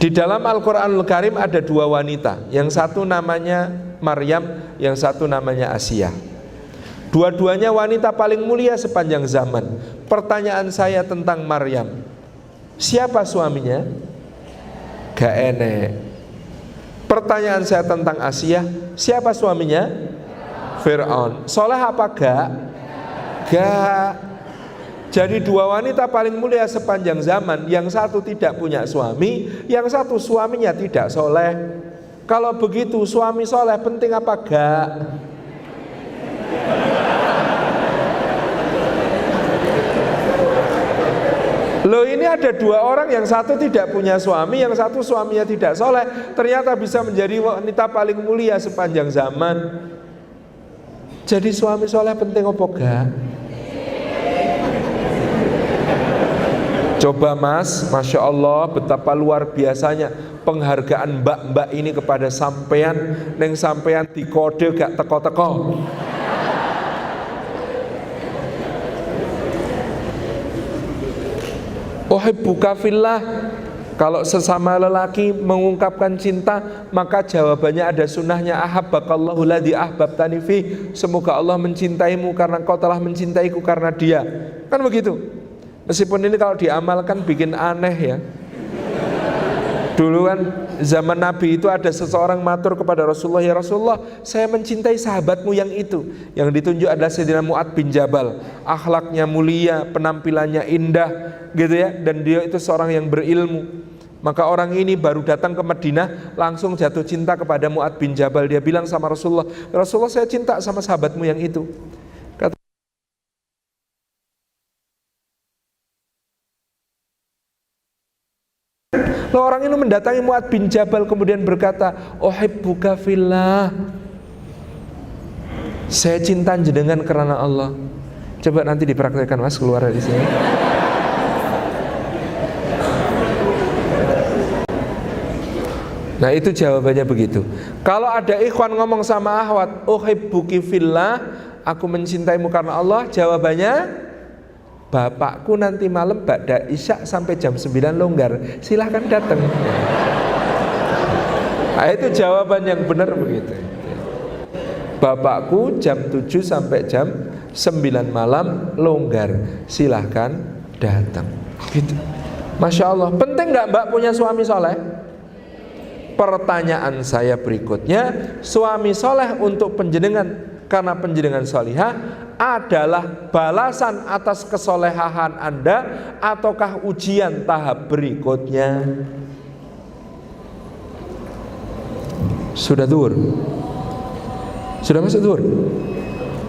Di dalam Al-Quranul Karim ada dua wanita. Yang satu namanya Maryam, yang satu namanya Asiyah. Dua-duanya wanita paling mulia sepanjang zaman. Pertanyaan saya tentang Maryam, siapa suaminya? Gak enek. Pertanyaan saya tentang Asiyah, siapa suaminya? Fir'aun. Soleh apa gak? Gak. Jadi dua wanita paling mulia sepanjang zaman, yang satu tidak punya suami, yang satu suaminya tidak soleh. Kalau begitu suami soleh penting apa gak? Loh, ini ada dua orang, yang satu tidak punya suami, yang satu suaminya tidak soleh, ternyata bisa menjadi wanita paling mulia sepanjang zaman. Jadi suami soleh penting apa gak? Coba Mas, Masya Allah, betapa luar biasanya penghargaan mbak-mbak ini kepada sampean. Neng sampean dikode gak teko-teko. Uhibbuka fillah. Kalau sesama lelaki mengungkapkan cinta, maka jawabannya ada sunnahnya, ahabbakallahu ladzi ahbabtani fi. Semoga Allah mencintaimu karena kau telah mencintaiku karena dia. Kan begitu. Meskipun ini kalau diamalkan bikin aneh ya. Dulu kan zaman Nabi itu ada seseorang matur kepada Rasulullah, ya Rasulullah, saya mencintai sahabatmu yang itu. Yang ditunjuk adalah Sayyidina Mu'ad bin Jabal. Akhlaknya mulia, penampilannya indah, gitu ya. Dan dia itu seorang yang berilmu. Maka orang ini baru datang ke Madinah, langsung jatuh cinta kepada Mu'ad bin Jabal. Dia bilang sama Rasulullah, ya Rasulullah, saya cinta sama sahabatmu yang itu. Lalu orang ini mendatangi Mu'ad bin Jabal kemudian berkata, uhibbuka fillah, saya cinta jenengan karena Allah. Coba nanti dipraktekkan Mas, keluar dari sini. Nah itu jawabannya begitu. Kalau ada ikhwan ngomong sama akhwat, uhibbuki fillah, aku mencintaimu karena Allah, jawabannya, bapakku nanti malam ba'da isya sampai jam 9 longgar, silahkan datang. Nah, itu jawaban yang benar begitu. Bapakku jam 7 sampai jam 9 malam longgar, silahkan datang. Gitu. Masya Allah. Penting nggak Mbak punya suami soleh? Pertanyaan saya berikutnya, suami soleh untuk penjenengan karena penjenengan solihah adalah balasan atas kesolehahan Anda ataukah ujian tahap berikutnya? Sudah dur? Sudah masuk dur?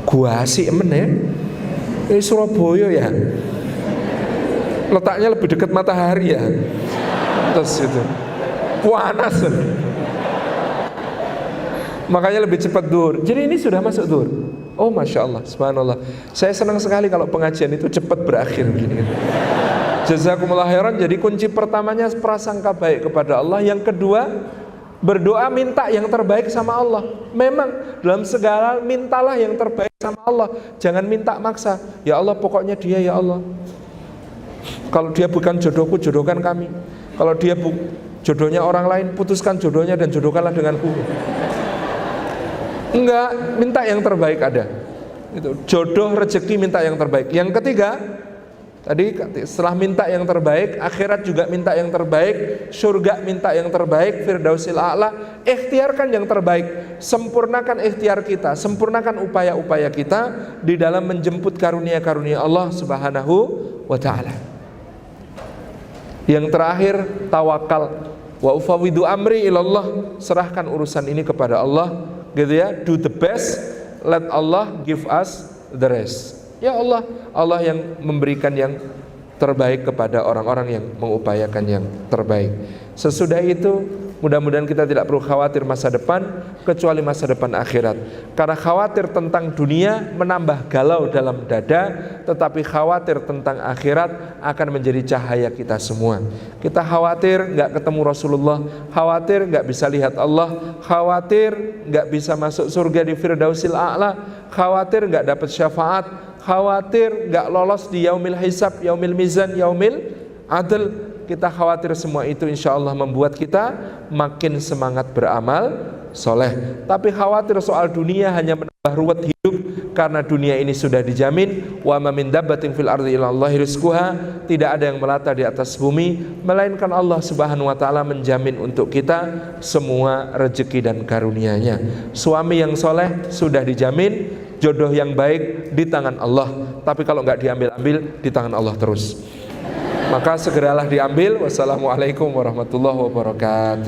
Gua sih emen ya. Ini Surabaya ya. Letaknya lebih dekat matahari ya. Terus itu panas. Makanya lebih cepat dur. Jadi ini sudah masuk dur. Oh Masya Allah, subhanallah. Saya senang sekali kalau pengajian itu cepat berakhir begini. Jazakumullah khairan. Jadi kunci pertamanya prasangka baik kepada Allah. Yang kedua, berdoa minta yang terbaik sama Allah. Memang dalam segala mintalah yang terbaik sama Allah. Jangan minta maksa. Ya Allah pokoknya dia ya Allah. Kalau dia bukan jodohku, jodohkan kami. Kalau dia jodohnya orang lain, putuskan jodohnya dan jodohkanlah denganku. Enggak, minta yang terbaik ada. Itu jodoh, rezeki, minta yang terbaik. Yang ketiga, tadi setelah minta yang terbaik, akhirat juga minta yang terbaik, surga minta yang terbaik, firdausil a'la, ikhtiarkan yang terbaik. Sempurnakan ikhtiar kita, sempurnakan upaya-upaya kita di dalam menjemput karunia-karunia Allah Subhanahu wa taala. Yang terakhir, tawakal. Wa ufawwidu amri ilallah, serahkan urusan ini kepada Allah. Gitu ya, do the best, let Allah give us the rest. Ya Allah, Allah yang memberikan yang terbaik kepada orang-orang yang mengupayakan yang terbaik. Sesudah itu, mudah-mudahan kita tidak perlu khawatir masa depan kecuali masa depan akhirat. Karena khawatir tentang dunia menambah galau dalam dada, tetapi khawatir tentang akhirat akan menjadi cahaya kita semua. Kita khawatir nggak ketemu Rasulullah, khawatir nggak bisa lihat Allah, khawatir nggak bisa masuk surga di firdausil a'la, khawatir nggak dapat syafaat, khawatir nggak lolos di yaumil hisab, yaumil mizan, yaumil adl. Kita khawatir semua itu insya Allah membuat kita makin semangat beramal soleh. Tapi khawatir soal dunia hanya menambah ruwet hidup, karena dunia ini sudah dijamin. Wa ma min dabbatin fil ardi illa Allahi rizquha, tidak ada yang melata di atas bumi melainkan Allah Subhanahu wa taala menjamin untuk kita semua rezeki dan karunia-Nya. Suami yang soleh sudah dijamin, jodoh yang baik di tangan Allah. Tapi kalau nggak diambil-ambil, di tangan Allah terus. Maka segeralah diambil. Wassalamualaikum warahmatullahi wabarakatuh.